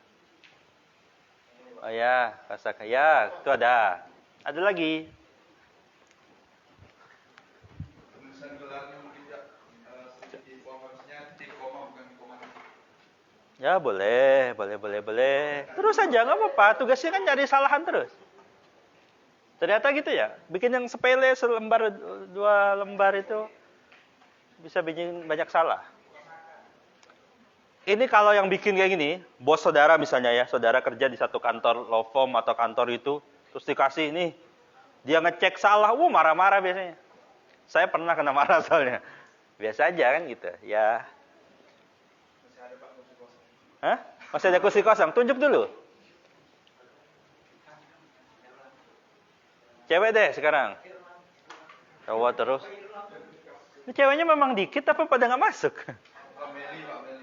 Oh ya, kasaka. Ya, itu ada. Ada lagi. Tulisan gelarnya mungkin tidak sedikit harusnya titik koma bukan koma. Ya, boleh. Terus aja, nggak apa-apa. Tugasnya kan cari kesalahan terus. Ternyata gitu ya. Bikin yang sepele selembar, 2 lembar itu bisa bikin banyak salah. Ini kalau yang bikin kayak gini, bos saudara misalnya ya, saudara kerja di satu kantor law firm atau kantor itu, terus dikasih ini, dia ngecek salah, marah-marah biasanya. Saya pernah kena marah soalnya. Biasa aja kan gitu, ya. Masih ada Pak kursi kosong. Hah? Masih ada kursi kosong, tunjuk dulu. Cewek deh sekarang. Cowok terus. Ini ceweknya memang dikit, tapi pada nggak masuk. Pak Meli, Pak Meli.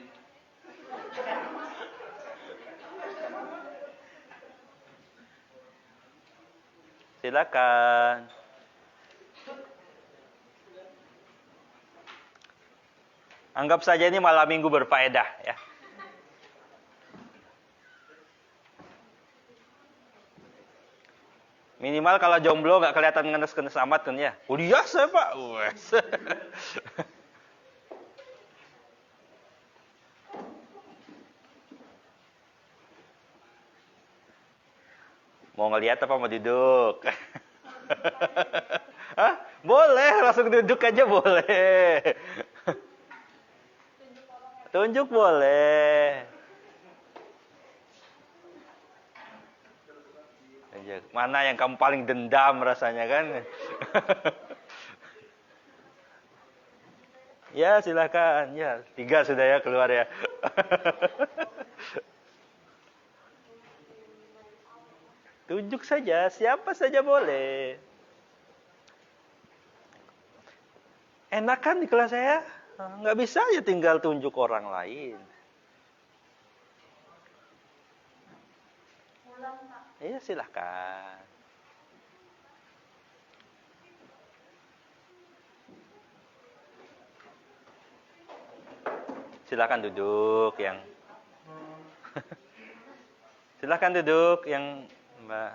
Silakan. Anggap saja ini malam minggu berfaedah ya. Minimal kalau jomblo nggak kelihatan ngenes-ngenes amat kan ya. Oh biasa Pak. Wes. Mau ngelihat apa mau duduk? Hah? Boleh, langsung duduk aja boleh. Tunjuk boleh. Mana yang kamu paling dendam rasanya kan? Ya, silakan. Ya, 3 sudah ya keluar ya. Tunjuk saja, siapa saja boleh. Enak kan di kelas saya? Nggak bisa ya tinggal tunjuk orang lain. Iya, silahkan. Silahkan duduk yang silahkan duduk yang Mbak.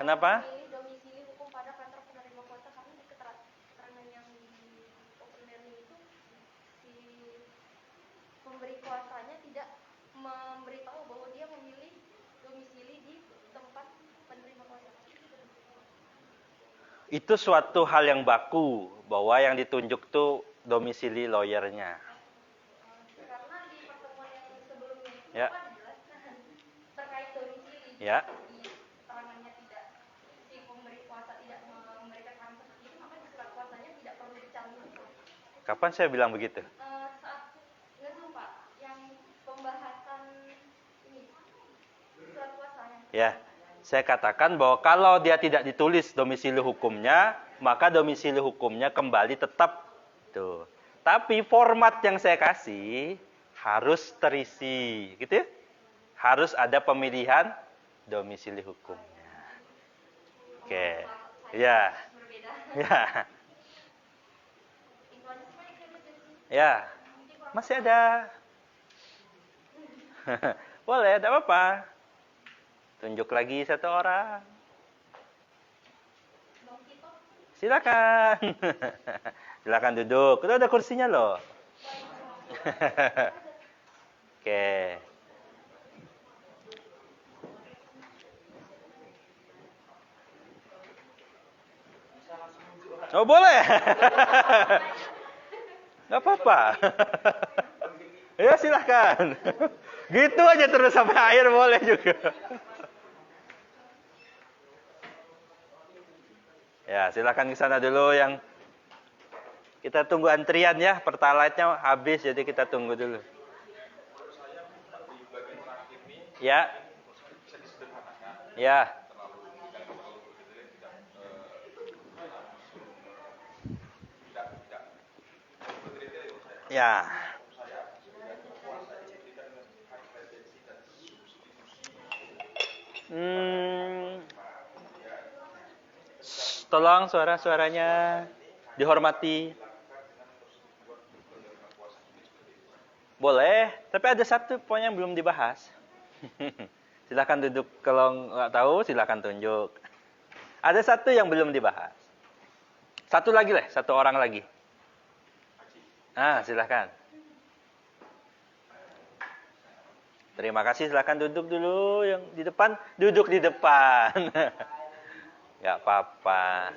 Kenapa? Domisili hukum pada kantor penerima kuota karena di keterangan yang di open learning itu si pemberi kuasanya tidak memberitahu bahwa dia memilih domisili di tempat penerima kuasa. Itu suatu hal yang baku bahwa yang ditunjuk tuh domisili lawyernya. Karena di pertemuan yang sebelumnya itu Ya. Bapak dijelaskan terkait domisili. Ya. Di keterangannya tidak si pemberi kuasa tidak memberikan hal seperti itu, maka di surat kuasanya tidak perlu dicantumkan. Kapan saya bilang begitu? Saat nggak tahu Pak, yang pembahasan ini surat kuasanya. Ya. Saya katakan bahwa kalau dia tidak ditulis domisili hukumnya, maka domisili hukumnya kembali tetap tuh. Tapi format yang saya kasih harus terisi, gitu ya? Harus ada pemilihan domisili hukumnya. Oke. Ya. Berbeda. Ya. Ya. Masih ada. Boleh, tidak apa-apa. Tunjuk lagi satu orang. Silakan. Silakan duduk. Itu ada kursinya loh. Oke. Oh boleh. Nggak apa-apa. Ya silakan. Gitu aja terus sampai akhir boleh juga. Ya, silakan ke sana dulu yang kita tunggu antrian ya, pertalite-nya habis jadi kita tunggu dulu. Ya. Ya. Ya. Tolong suara-suaranya dihormati. Boleh, tapi ada satu poin yang belum dibahas. Silakan duduk, kalau nggak tahu silakan tunjuk. Ada satu yang belum dibahas. Satu lagi lah, satu orang lagi. Silakan. Terima kasih, silakan duduk dulu yang di depan. Duduk di depan. Nggak apa-apa.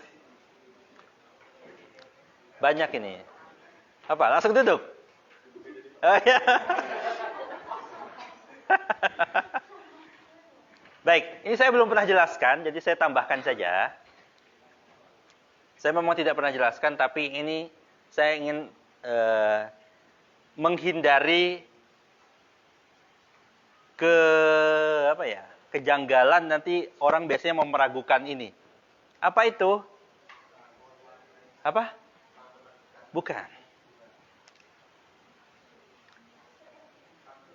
Banyak ini. Apa? Langsung duduk? Oh, ya. Baik, ini saya belum pernah jelaskan, jadi saya tambahkan saja. Saya memang tidak pernah jelaskan, tapi ini saya ingin menghindari kejanggalan nanti orang biasanya meragukan ini. Apa itu? Apa? Bukan.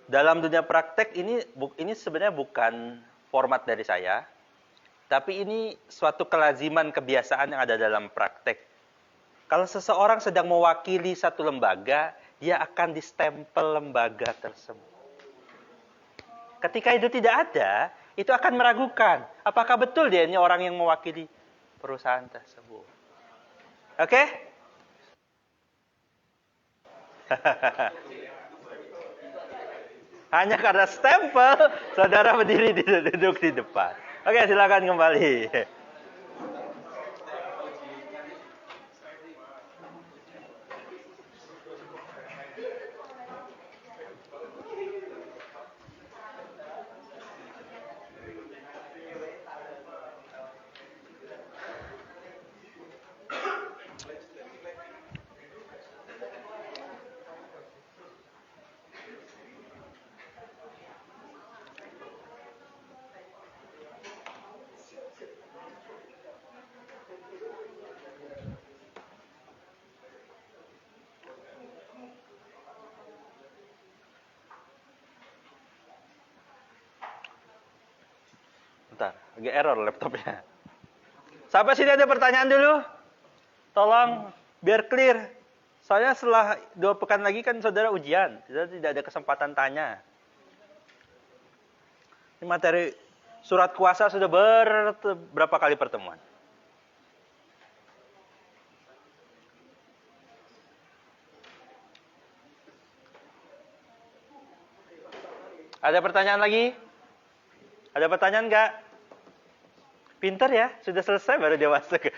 Dalam dunia praktek ini sebenarnya bukan format dari saya, tapi ini suatu kelaziman kebiasaan yang ada dalam praktek. Kalau seseorang sedang mewakili satu lembaga, dia akan distempel lembaga tersebut. Ketika itu tidak ada, itu akan meragukan apakah betul dia ini orang yang mewakili perusahaan tersebut. Oke? Hanya karena stempel, saudara berdiri duduk di depan. Oke, silakan kembali. Lagi error laptopnya. Sampai sini ada pertanyaan dulu? Tolong biar clear. Soalnya setelah 2 pekan lagi kan saudara ujian. Saudara tidak ada kesempatan tanya. Ini materi surat kuasa sudah berapa kali pertemuan? Ada pertanyaan lagi? Ada pertanyaan nggak? Pinter ya, sudah selesai baru dia masuk.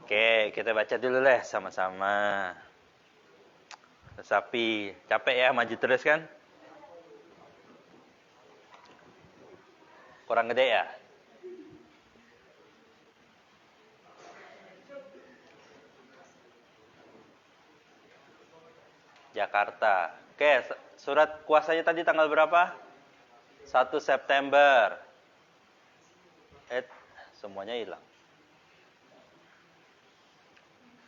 Oke, kita baca dulu lah sama-sama. Sapi, capek ya maju terus kan? Kurang gede ya? Jakarta. Oke, surat kuasanya tadi tanggal berapa? 1 September. Semuanya hilang.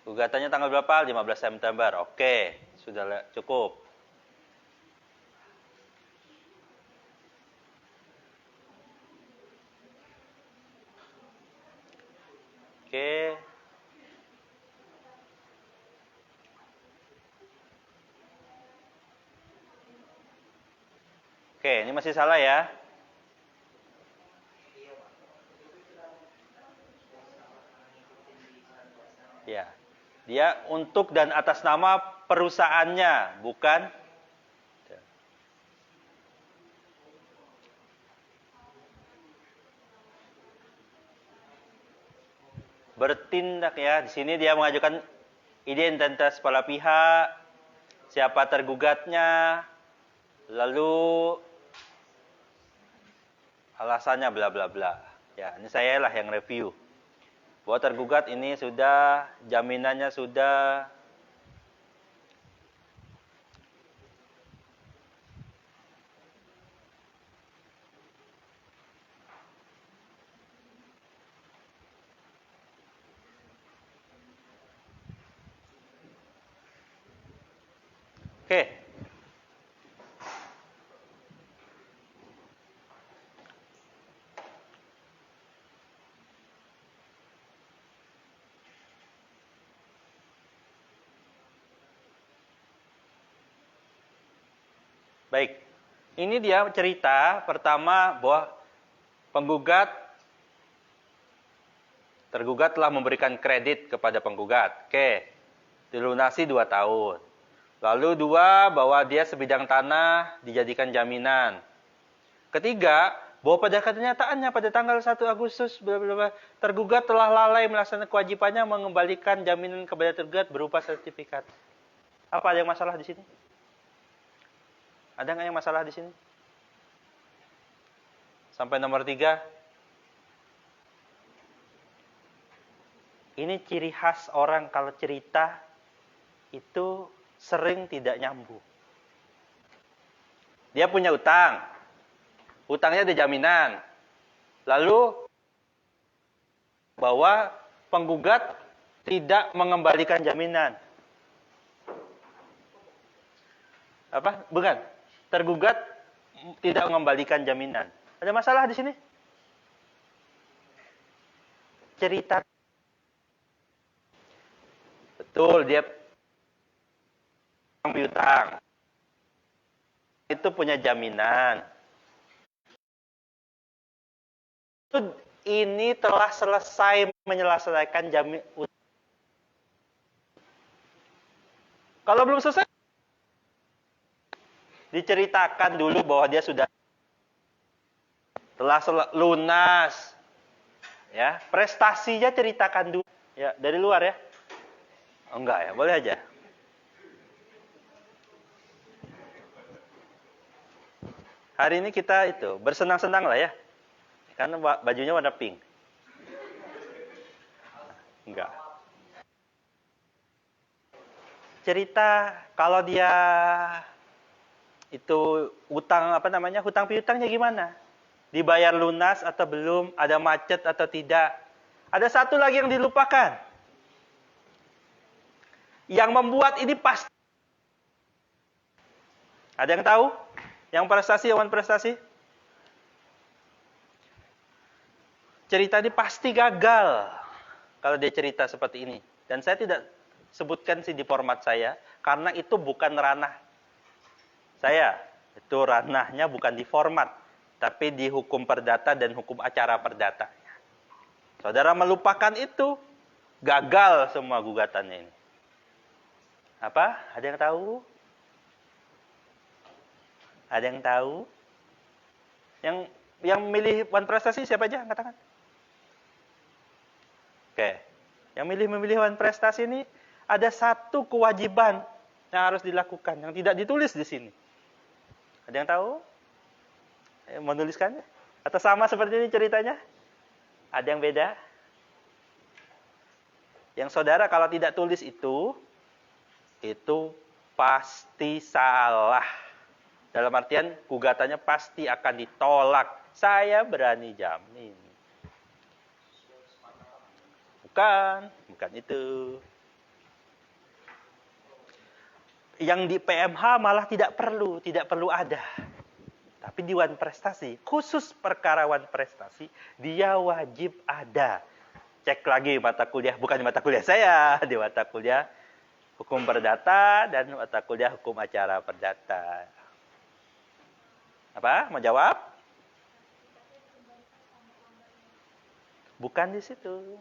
Gugatannya tanggal berapa? 15 September. Oke, sudah cukup. Oke. Oke, ini masih salah ya. Ya. Dia untuk dan atas nama perusahaannya, bukan bertindak ya. Di sini dia mengajukan identitas kepala pihak, siapa tergugatnya, lalu alasannya bla bla bla. Ya, ini saya lah yang review. Bahwa tergugat ini sudah, jaminannya sudah. Oke. Baik, ini dia cerita pertama bahwa tergugat telah memberikan kredit kepada penggugat. Oke, dilunasi 2 tahun. Lalu 2, bahwa dia sebidang tanah dijadikan jaminan. Ketiga, bahwa pada kenyataannya pada tanggal 1 Agustus tergugat telah lalai melaksanakan kewajibannya mengembalikan jaminan kepada tergugat berupa sertifikat. Apa ada yang masalah di sini? Ada nggak yang masalah di sini? Sampai nomor 3. Ini ciri khas orang kalau cerita itu sering tidak nyambung. Dia punya utang. Utangnya ada jaminan. Lalu bahwa penggugat tidak mengembalikan jaminan. Apa? Bukan. Tergugat tidak mengembalikan jaminan. Ada masalah di sini? Cerita. Betul, dia piutang. Itu punya jaminan. Ini telah selesai menyelesaikan jaminan. Kalau belum selesai, diceritakan dulu bahwa dia sudah telah lunas. Ya, prestasinya ceritakan dulu. Ya, dari luar ya. Enggak ya, boleh aja. Hari ini kita itu bersenang-senang lah ya. Karena bajunya warna pink. Enggak. cerita kalau dia itu hutang hutang piutangnya gimana? Dibayar lunas atau belum? Ada macet atau tidak? Ada satu lagi yang dilupakan. Yang membuat ini pasti. Ada yang tahu? Yang prestasi? Cerita ini pasti gagal kalau dia cerita seperti ini. Dan saya tidak sebutkan sih di format saya, karena itu bukan ranah saya. Itu ranahnya bukan di format, tapi di hukum perdata dan hukum acara perdata. Saudara melupakan itu, gagal semua gugatannya ini. Apa? Ada yang tahu? Ada yang tahu? Yang milih Wan Prestasi siapa aja? Angkat tangan. Oke. Yang memilih Wan Prestasi ini ada satu kewajiban yang harus dilakukan yang tidak ditulis di sini. Ada yang tahu? Menuliskannya? Atau sama seperti ini ceritanya? Ada yang beda? Yang saudara kalau tidak tulis itu pasti salah. Dalam artian gugatannya pasti akan ditolak. Saya berani jamin. Bukan itu. Yang di PMH malah tidak perlu ada. Tapi di Wan Prestasi, khusus perkara Wan Prestasi, dia wajib ada. Cek lagi mata kuliah, bukan di mata kuliah saya, di mata kuliah Hukum Perdata dan mata kuliah Hukum Acara Perdata. Apa? Mau jawab? Bukan di situ.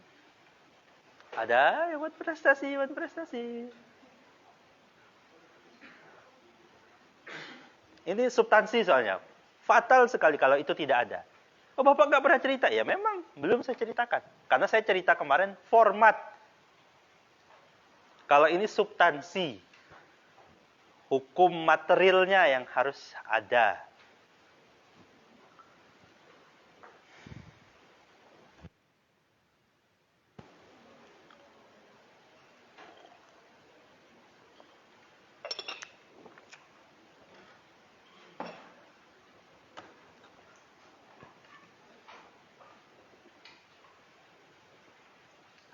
Ada yang Wan Prestasi. Ini substansi soalnya. Fatal sekali kalau itu tidak ada. Oh, Bapak nggak pernah cerita? Ya memang belum saya ceritakan. Karena saya cerita kemarin format. Kalau ini substansi. Hukum materialnya yang harus ada.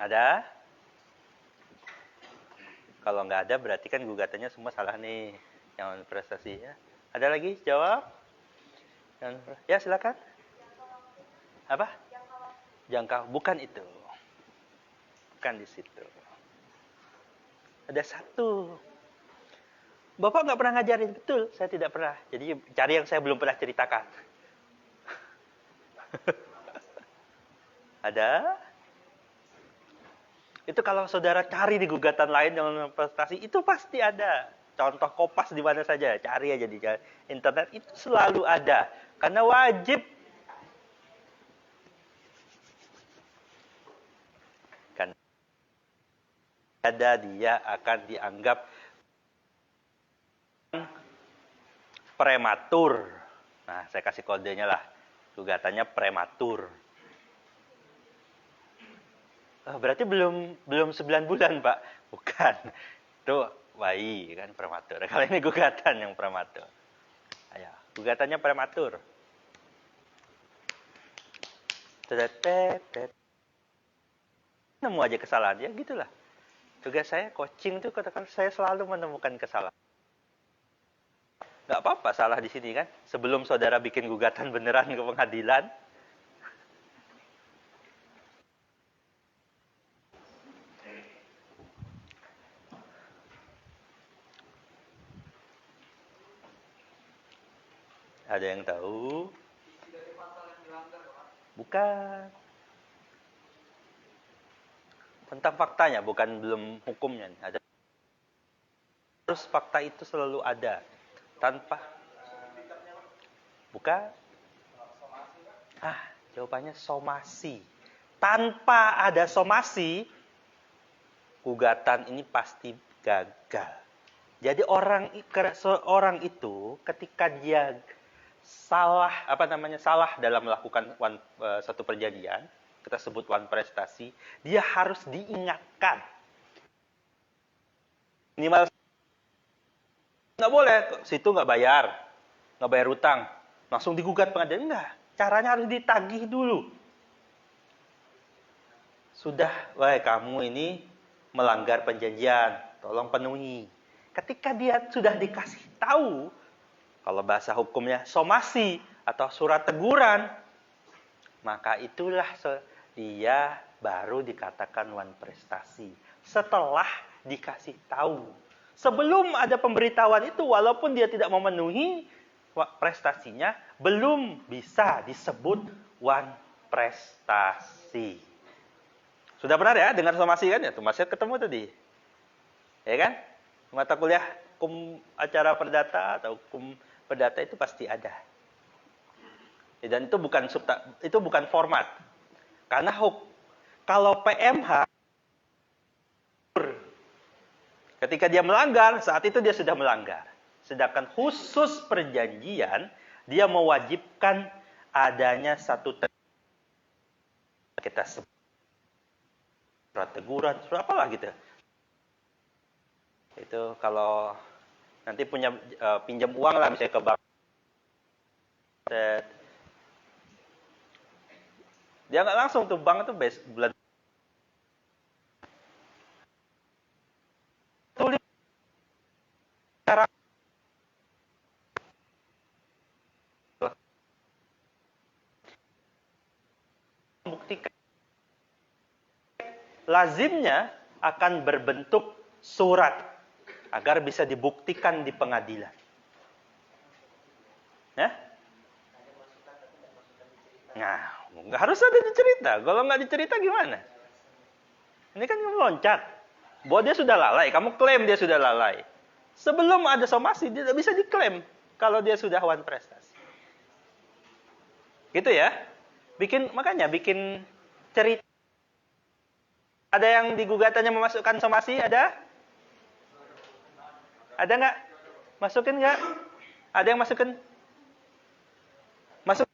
Ada? Kalau nggak ada berarti kan gugatannya semua salah nih. Yang prestasi ya. Ada lagi jawab? Ya silakan. Apa? Jangkau. Bukan itu. Bukan di situ. Ada satu. Bapak nggak pernah ngajarin, betul? Saya tidak pernah. Jadi cari yang saya belum pernah ceritakan. Ada? Itu kalau saudara cari di gugatan lain yang prestasi, itu pasti ada. Contoh kopas di mana saja, cari aja di internet, itu selalu ada. Karena wajib. Kan ada dia akan dianggap prematur. Nah, saya kasih kodenya lah. Gugatannya prematur. Oh, berarti belum 9 bulan, Pak. Bukan. Itu bayi kan prematur. Kalau ini gugatan yang prematur. Ayo, gugatannya prematur. Nemu aja kesalahan ya, gitulah. Tugas saya coaching tuh katakan saya selalu menemukan kesalahan. Nggak apa-apa salah di sini kan. Sebelum saudara bikin gugatan beneran ke pengadilan, ada yang tahu? Dari pasal yang dilanggar, Pak. Bukan. Tentang faktanya, bukan belum hukumnya. Ada. Terus fakta itu selalu ada. Tanpa. Bukan. Jawabannya somasi. Tanpa ada somasi, gugatan ini pasti gagal. Jadi orang itu ketika dia salah dalam melakukan satu perjanjian, kita sebut Wan Prestasi, dia harus diingatkan minimal Nggak boleh, situ nggak bayar utang, langsung digugat pengadilan. Enggak, caranya harus ditagih dulu. Sudah, wah kamu ini melanggar perjanjian, tolong penuhi. Ketika dia sudah dikasih tahu, kalau bahasa hukumnya somasi atau surat teguran, maka itulah dia baru dikatakan wan prestasi. Setelah dikasih tahu. Sebelum ada pemberitahuan itu, walaupun dia tidak memenuhi prestasinya, belum bisa disebut wan prestasi. Sudah benar ya dengar somasi kan ya? Tuh masih ketemu tadi. Ya kan? Mata kuliah hukum acara perdata atau hukum perdata itu pasti ada. Dan itu bukan format. Karena kalau PMH ketika dia melanggar, saat itu dia sudah melanggar. Sedangkan khusus perjanjian, dia mewajibkan adanya satu kita sebut surat teguran, surat apalah gitu. Itu kalau nanti punya pinjam uang lah misalnya ke bank. Dia nggak langsung tuh bank itu bulan tulis cara membuktikan lazimnya akan berbentuk surat agar bisa dibuktikan di pengadilan. Ya? Nah, nggak harus ada dicerita. Kalau nggak dicerita gimana? Ini kan meloncat. Bahwa dia sudah lalai, kamu klaim dia sudah lalai. Sebelum ada somasi, dia tidak bisa diklaim kalau dia sudah wan prestasi. Gitu ya? Makanya bikin cerita. Ada yang digugatannya memasukkan somasi? Ada? Ada nggak? Masukin nggak? Ada yang masukin? Masuk.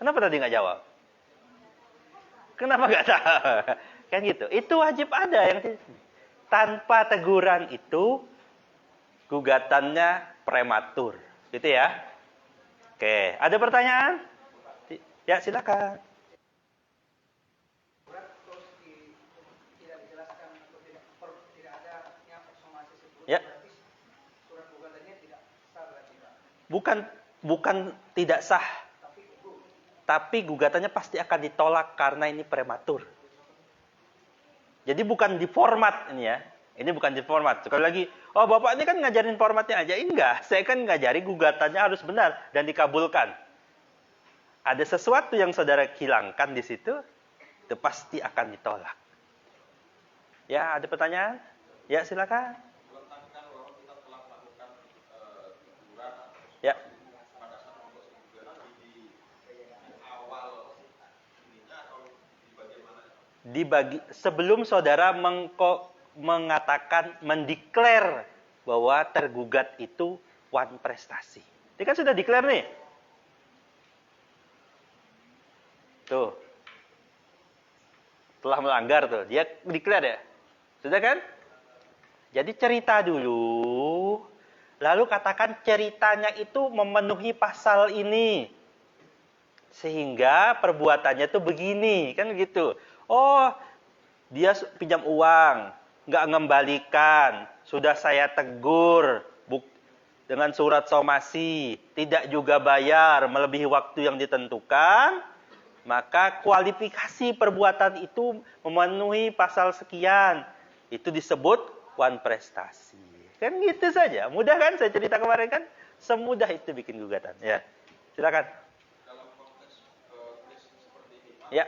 Kenapa tadi nggak jawab? Kenapa nggak tahu? Kan gitu. Itu wajib ada yang tanpa teguran itu gugatannya prematur. Gitu ya. Oke, ada pertanyaan? Ya, silakan. Ya. Bukan tidak sah. Tapi gugatannya pasti akan ditolak karena ini prematur. Jadi bukan di format ini ya. Ini bukan di format. Sekali lagi, oh Bapak ini kan ngajarin formatnya aja. Enggak, saya kan ngajari gugatannya harus benar dan dikabulkan. Ada sesuatu yang saudara hilangkan di situ, itu pasti akan ditolak. Ya, ada pertanyaan? Ya, silakan. Ya. Sebelum saudara mengatakan, mendeklar bahwa tergugat itu wan prestasi. Ini kan sudah declare nih. Tuh. Telah melanggar tuh. Dia declare ya. Sudah kan? Jadi cerita dulu. Lalu katakan ceritanya itu memenuhi pasal ini. Sehingga perbuatannya tuh begini. Kan gitu. Oh, dia pinjam uang, nggak ngembalikan, sudah saya tegur dengan surat somasi, tidak juga bayar melebihi waktu yang ditentukan, maka kualifikasi perbuatan itu memenuhi pasal sekian, itu disebut wan prestasi. Kan gitu saja, mudah kan? Saya cerita kemarin kan, semudah itu bikin gugatan. Ya, silakan. Dalam konteks seperti ini, ya.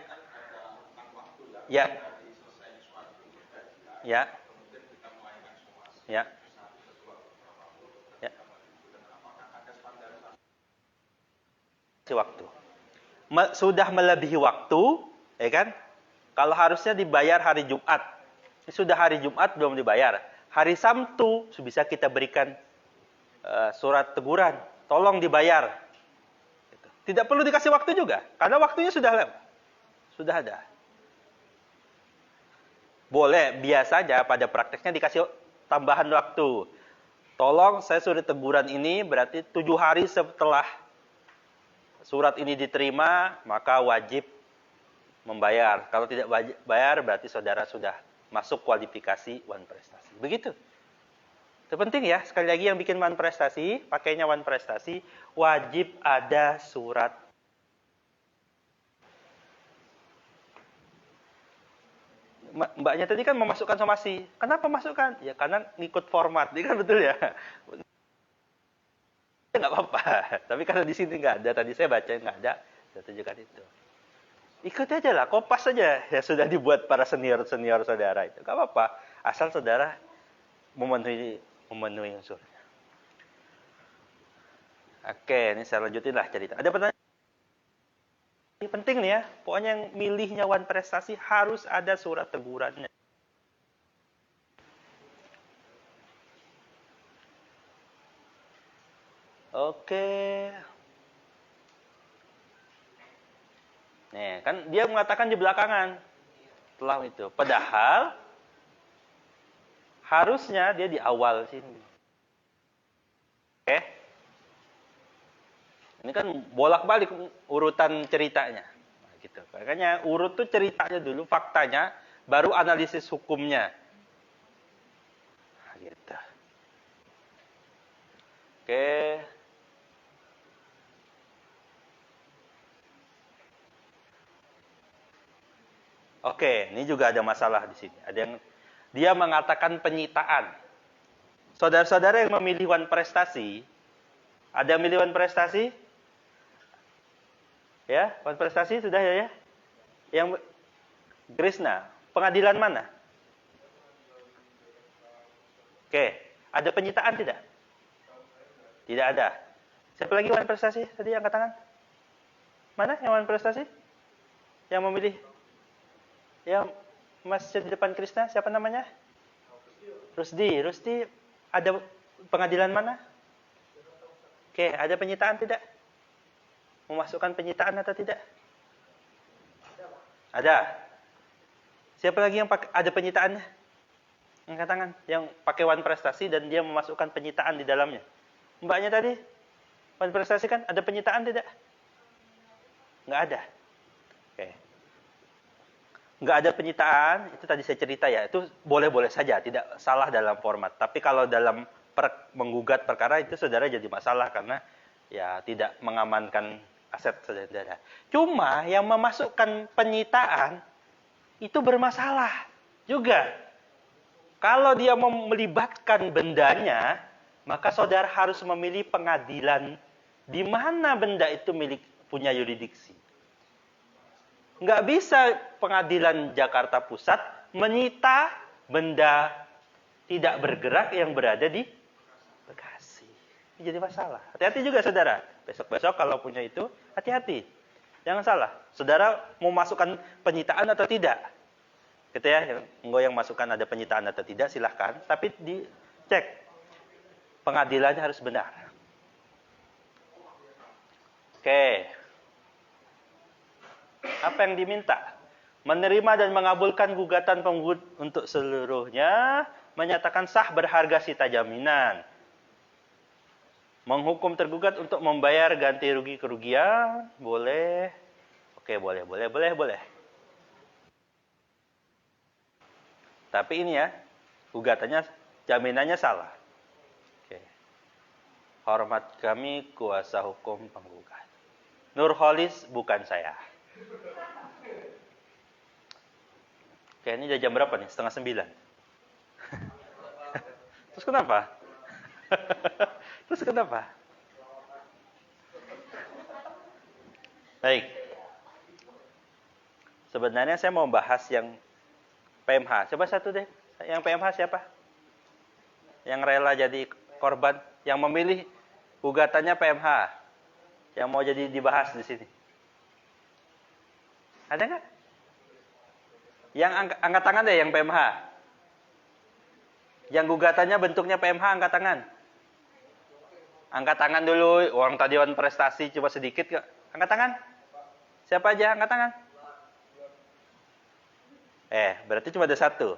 Ya. Ya. Ya. Ya. Waktu. Sudah melebihi waktu, ya kan? Kalau harusnya dibayar hari Jumat, ini sudah hari Jumat belum dibayar. Hari Sabtu bisa kita berikan surat teguran, tolong dibayar. Tidak perlu dikasih waktu juga, karena waktunya sudah lewat. Sudah ada. Boleh, biasanya pada prakteknya dikasih tambahan waktu. Tolong saya surat teguran ini berarti 7 hari setelah surat ini diterima, maka wajib membayar. Kalau tidak bayar, berarti saudara sudah masuk kualifikasi wan prestasi. Begitu. Itu penting ya, sekali lagi yang bikin wan prestasi, pakainya wan prestasi, wajib ada surat. Mbaknya tadi kan memasukkan somasi. Kenapa masukkan? Ya karena ngikut format. Ini kan betul ya. Nggak apa-apa. Tapi karena di sini nggak ada. Tadi saya baca nggak ada. Saya tunjukkan itu. Ikut aja lah. Kopas aja. Ya sudah dibuat para senior-senior saudara itu. Nggak apa-apa. Asal saudara memenuhi unsurnya. Oke. Ini saya lanjutin lah cerita. Ada pertanyaan? Ini penting nih ya, pokoknya yang milihnya wan prestasi harus ada surat tegurannya. Oke. Nih, kan dia mengatakan di belakangan. Setelah itu. Padahal harusnya dia di awal sini. Oke. Ini kan bolak-balik urutan ceritanya. Nah, gitu. Makanya urut tuh ceritanya dulu, faktanya, baru analisis hukumnya. Nah, gitu. Oke. Oke, ini juga ada masalah di sini. Ada yang dia mengatakan penyitaan. Saudara-saudara yang memilih wan prestasi, ada yang memilih wan prestasi? Ya, wan prestasi sudah ya? Yang Krishna, pengadilan mana? Oke, ada penyitaan tidak? Tidak ada. Siapa lagi wan prestasi? Tadi angkat tangan. Mana yang wan prestasi? Yang memilih? Yang masjid di depan Krishna, siapa namanya? Rusdi. Rusdi, ada pengadilan mana? Oke, ada penyitaan tidak? Memasukkan penyitaan atau tidak? Ada. Siapa lagi yang ada penyitaannya? Angkat tangan. Yang pakai wan prestasi dan dia memasukkan penyitaan di dalamnya. Mbaknya tadi, wan prestasi kan ada penyitaan tidak? Nggak ada. Oke. Nggak ada penyitaan, itu tadi saya cerita ya, itu boleh-boleh saja, tidak salah dalam format. Tapi kalau dalam menggugat perkara itu saudara jadi masalah karena ya tidak mengamankan aset saudara. Cuma yang memasukkan penyitaan itu bermasalah juga. Kalau dia melibatkan bendanya, maka saudara harus memilih pengadilan di mana benda itu punya yurisdiksi. Nggak bisa pengadilan Jakarta Pusat menyita benda tidak bergerak yang berada di Bekasi. Ini jadi masalah. Hati-hati juga saudara. Besok-besok kalau punya itu, hati-hati. Jangan salah. Saudara mau masukkan penyitaan atau tidak? Gitu ya, yang masukkan ada penyitaan atau tidak, silahkan. Tapi dicek. Pengadilannya harus benar. Oke. Apa yang diminta? Menerima dan mengabulkan gugatan penggugat untuk seluruhnya, menyatakan sah berharga sita jaminan. Menghukum tergugat untuk membayar ganti rugi kerugian, boleh. Oke, boleh. Tapi ini ya, gugatannya, jaminannya salah. Oke. Hormat kami kuasa hukum penggugat. Nurholis bukan saya. Oke, ini udah jam berapa nih? 8:30. Terus kenapa? Terus kenapa? Baik. Sebenarnya saya mau bahas yang PMH. Coba satu deh. Yang PMH siapa? Yang rela jadi korban, yang memilih gugatannya PMH. Yang mau jadi dibahas di sini. Ada nggak? Yang angkat tangan deh yang PMH. Yang gugatannya bentuknya PMH, angkat tangan. Angkat tangan dulu, orang tadi wan prestasi cuma sedikit kok. Angkat tangan. Siapa aja angkat tangan? Berarti cuma ada satu.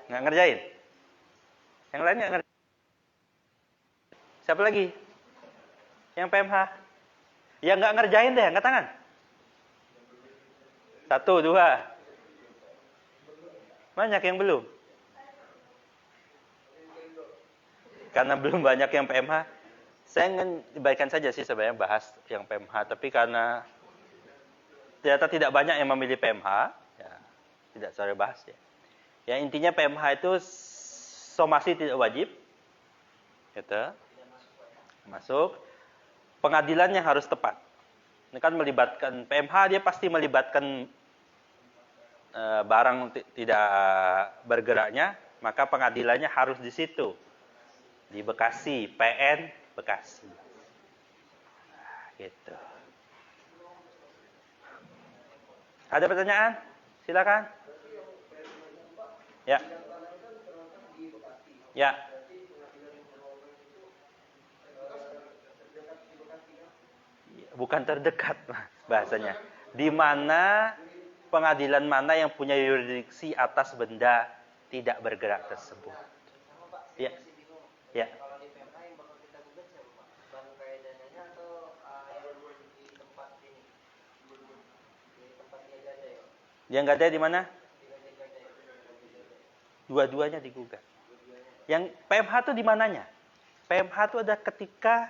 Nggak ngerjain? Yang lain nggak ngerjain? Siapa lagi? Yang PMH? Yang nggak ngerjain deh, angkat tangan. 1, 2. Banyak yang belum. Karena belum banyak yang PMH, saya ingin dibaikan saja sih sebenarnya bahas yang PMH. Tapi karena ternyata tidak banyak yang memilih PMH, ya, tidak saya bahas ya. Ya intinya PMH itu somasi tidak wajib, gitu. Masuk. Pengadilannya harus tepat. Ini kan melibatkan PMH, dia pasti melibatkan barang tidak bergeraknya, maka pengadilannya harus di situ. Di Bekasi, PN Bekasi. Nah, gitu. Ada pertanyaan? Silakan. Ya. Ya. Bukan terdekat bahasanya. Di mana pengadilan mana yang punya yurisdiksi atas benda tidak bergerak tersebut? Ya. Ya. Kalau di PMH yang bakal kita gugat siapa Pak? Bank Kaedananya atau yang di tempat ini? Di tempat dia gada ya? Yang gada di mana? Dua-duanya digugat. Yang PMH itu di mananya? PMH itu ada ketika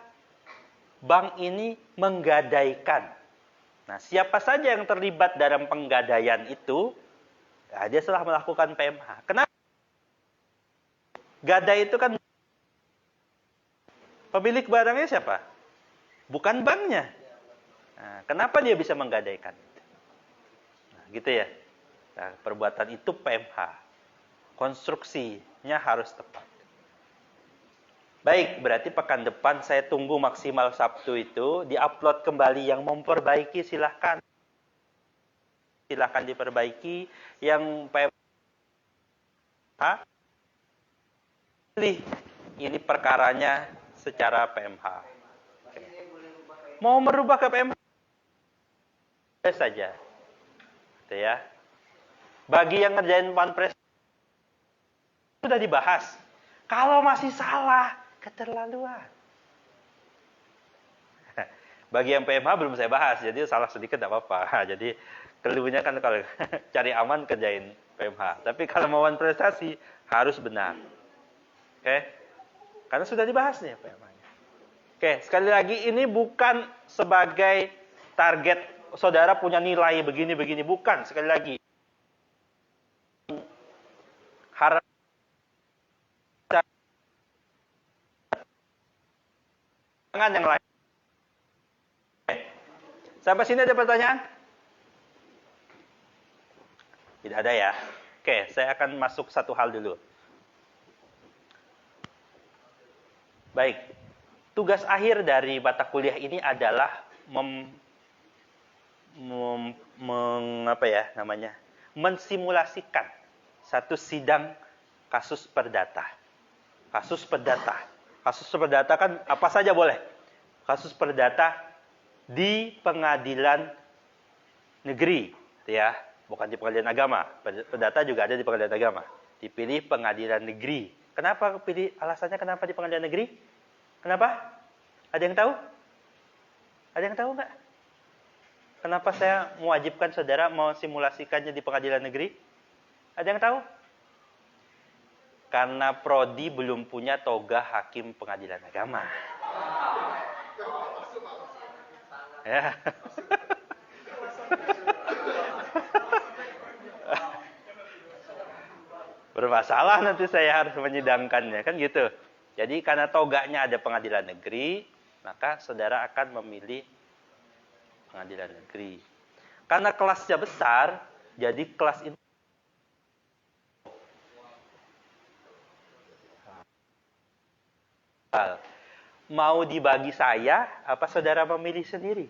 bank ini menggadaikan. Nah, siapa saja yang terlibat dalam penggadaian itu, ya, dia telah melakukan PMH. Kenapa? Gadai itu kan pemilik barangnya siapa? Bukan banknya. Nah, kenapa dia bisa menggadaikan? Nah, gitu ya. Nah, perbuatan itu PMH. Konstruksinya harus tepat. Baik, berarti pekan depan saya tunggu maksimal Sabtu itu diupload kembali. Yang memperbaiki silahkan. Silahkan diperbaiki. Yang PMH, pilih. Ini perkaranya secara PMH. Oke. Mau merubah ke PMH? Saja. Gitu ya. Bagi yang ngerjain Wanpres sudah dibahas. Kalau masih salah, keterlaluan. Bagi yang PMH belum saya bahas, jadi salah sedikit tidak apa-apa. Jadi keluarnya kan kalau cari aman kerjain PMH. Tapi kalau mau prestasi harus benar. Oke? Karena sudah dibahas nih PMH-nya. Oke, sekali lagi ini bukan sebagai target saudara punya nilai begini-begini, bukan. Sekali lagi. Harap yang lain. Sampai sini ada pertanyaan? Tidak ada ya. Oke, saya akan masuk satu hal dulu. Baik. Tugas akhir dari mata kuliah ini adalah mensimulasikan satu sidang kasus perdata. Kasus perdata. Kasus perdata kan apa saja boleh. Kasus perdata di pengadilan negeri, ya, bukan di pengadilan agama. Perdata juga ada di pengadilan agama. Dipilih pengadilan negeri. Kenapa pilih? Alasannya kenapa di pengadilan negeri? Kenapa? Ada yang tahu? Ada yang tahu nggak? Kenapa saya mewajibkan saudara mau simulasikannya di pengadilan negeri? Ada yang tahu? Karena prodi belum punya toga hakim pengadilan agama. Ya. Bermasalah nanti saya harus menyidangkannya, kan gitu. Jadi karena toganya ada pengadilan negeri, maka saudara akan memilih pengadilan negeri. Karena kelasnya besar, jadi kelas itu mau dibagi saya, apa saudara memilih sendiri?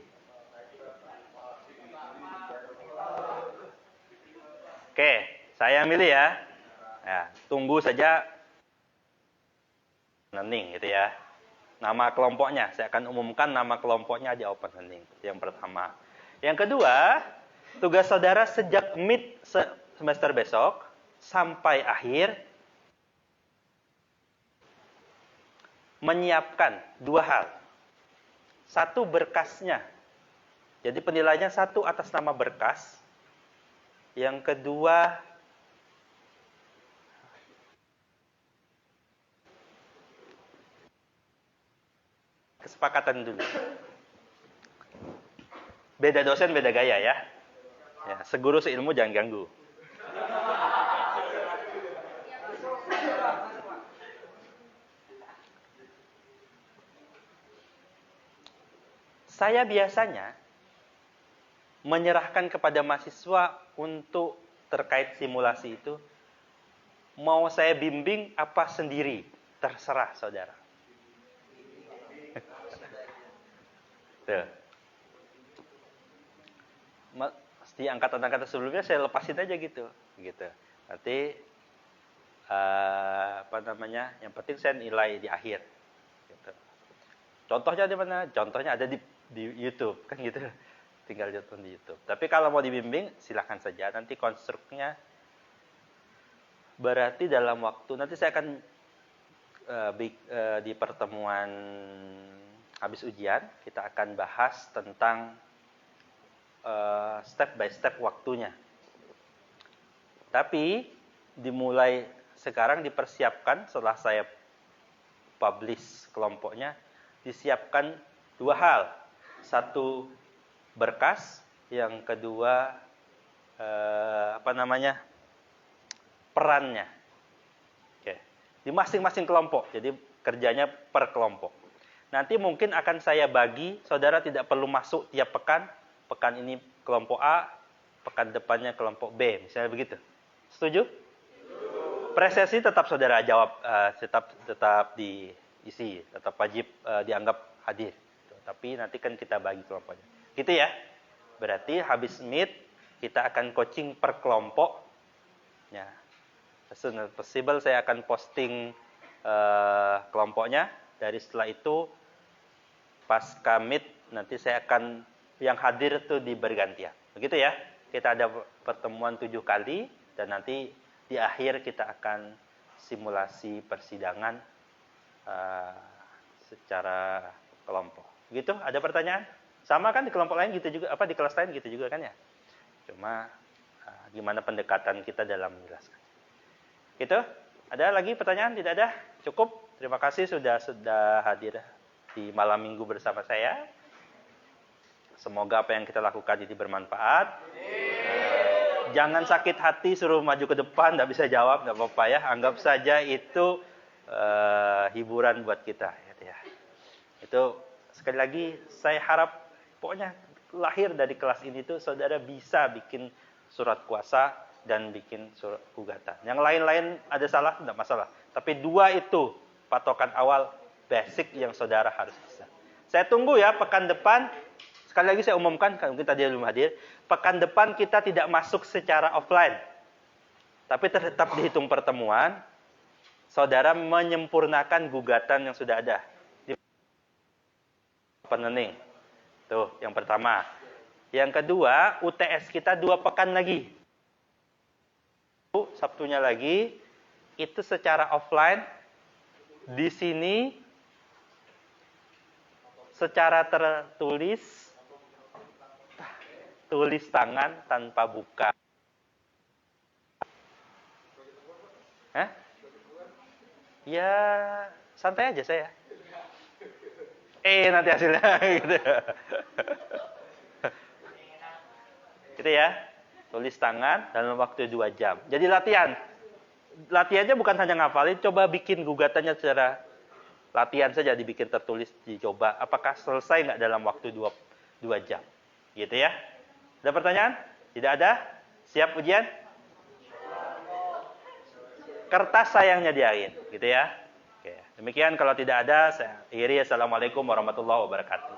Oke, saya milih ya. Ya, tunggu saja learning gitu ya. Nama kelompoknya, saya akan umumkan nama kelompoknya di open learning. Yang pertama. Yang kedua, Tugas saudara sejak mid semester besok sampai akhir menyiapkan 2 hal. Satu, berkasnya. Jadi penilaiannya 1 atas nama berkas. Yang kedua, kesepakatan dulu. Beda dosen, beda gaya ya. Ya, seguru seilmu jangan ganggu. Saya biasanya menyerahkan kepada mahasiswa untuk terkait simulasi itu, mau saya bimbing apa sendiri, terserah saudara. Tuh. Di angkatan-angkatan sebelumnya saya lepasin aja gitu. Nanti yang penting saya nilai di akhir. Gitu. Contohnya di mana? Contohnya ada di YouTube kan gitu. Tinggal nonton di YouTube. Tapi kalau mau dibimbing silahkan saja. Nanti konstruknya berarti dalam waktu nanti saya akan di pertemuan habis ujian kita akan bahas tentang step by step waktunya. Tapi dimulai sekarang dipersiapkan setelah saya publish kelompoknya, disiapkan 2 hal. Satu, berkas, yang kedua perannya. Oke. Di masing-masing kelompok. Jadi kerjanya per kelompok. Nanti mungkin akan saya bagi, saudara tidak perlu masuk tiap pekan. Pekan ini kelompok A, pekan depannya kelompok B, misalnya begitu. Setuju? Presesi tetap saudara jawab, tetap diisi, tetap wajib dianggap hadir. Tapi nanti kan kita bagi kelompoknya. Gitu ya. Berarti habis meet kita akan coaching per kelompok. Ya. As soon as possible saya akan posting kelompoknya. Dari setelah itu pasca meet nanti saya akan yang hadir itu bergantian. Begitu ya. Kita ada pertemuan 7 kali dan nanti di akhir kita akan simulasi persidangan secara kelompok. Gitu? Ada pertanyaan? Sama kan di kelompok lain gitu juga, di kelas lain gitu juga kan ya? Cuma gimana pendekatan kita dalam menjelaskan. Gitu? Ada lagi pertanyaan? Tidak ada? Cukup? Terima kasih sudah hadir di malam minggu bersama saya. Semoga apa yang kita lakukan ini bermanfaat. Jangan sakit hati suruh maju ke depan, tidak bisa jawab, nggak apa-apa ya. Anggap saja itu hiburan buat kita. Ya. Itu sekali lagi saya harap pokoknya lahir dari kelas ini tuh saudara bisa bikin surat kuasa dan bikin surat gugatan. Yang lain-lain ada salah, tidak masalah. Tapi 2 itu patokan awal basic yang saudara harus bisa. Saya tunggu ya pekan depan. Sekali lagi saya umumkan, mungkin tadi belum hadir. Pekan depan kita tidak masuk secara offline. Tapi tetap dihitung pertemuan. Saudara menyempurnakan gugatan yang sudah ada. Penening. Tuh, yang pertama. Yang kedua, UTS kita 2 pekan lagi. Sabtunya lagi. Itu secara offline. Di sini secara tertulis, tulis tangan tanpa buka. Ya, santai aja saya. Nanti hasilnya gitu. Gitu ya. Tulis tangan dalam waktu 2 jam. Jadi latihan. Latihannya bukan hanya ngafalin, coba bikin gugatannya secara latihan saja, dibikin tertulis, dicoba. Apakah selesai nggak dalam waktu 2 jam? Gitu ya. Ada pertanyaan? Tidak ada? Siap ujian? Kertas saya yang nyediain, gitu ya. Oke. Demikian, kalau tidak ada, saya akhiri. Assalamualaikum warahmatullahi wabarakatuh.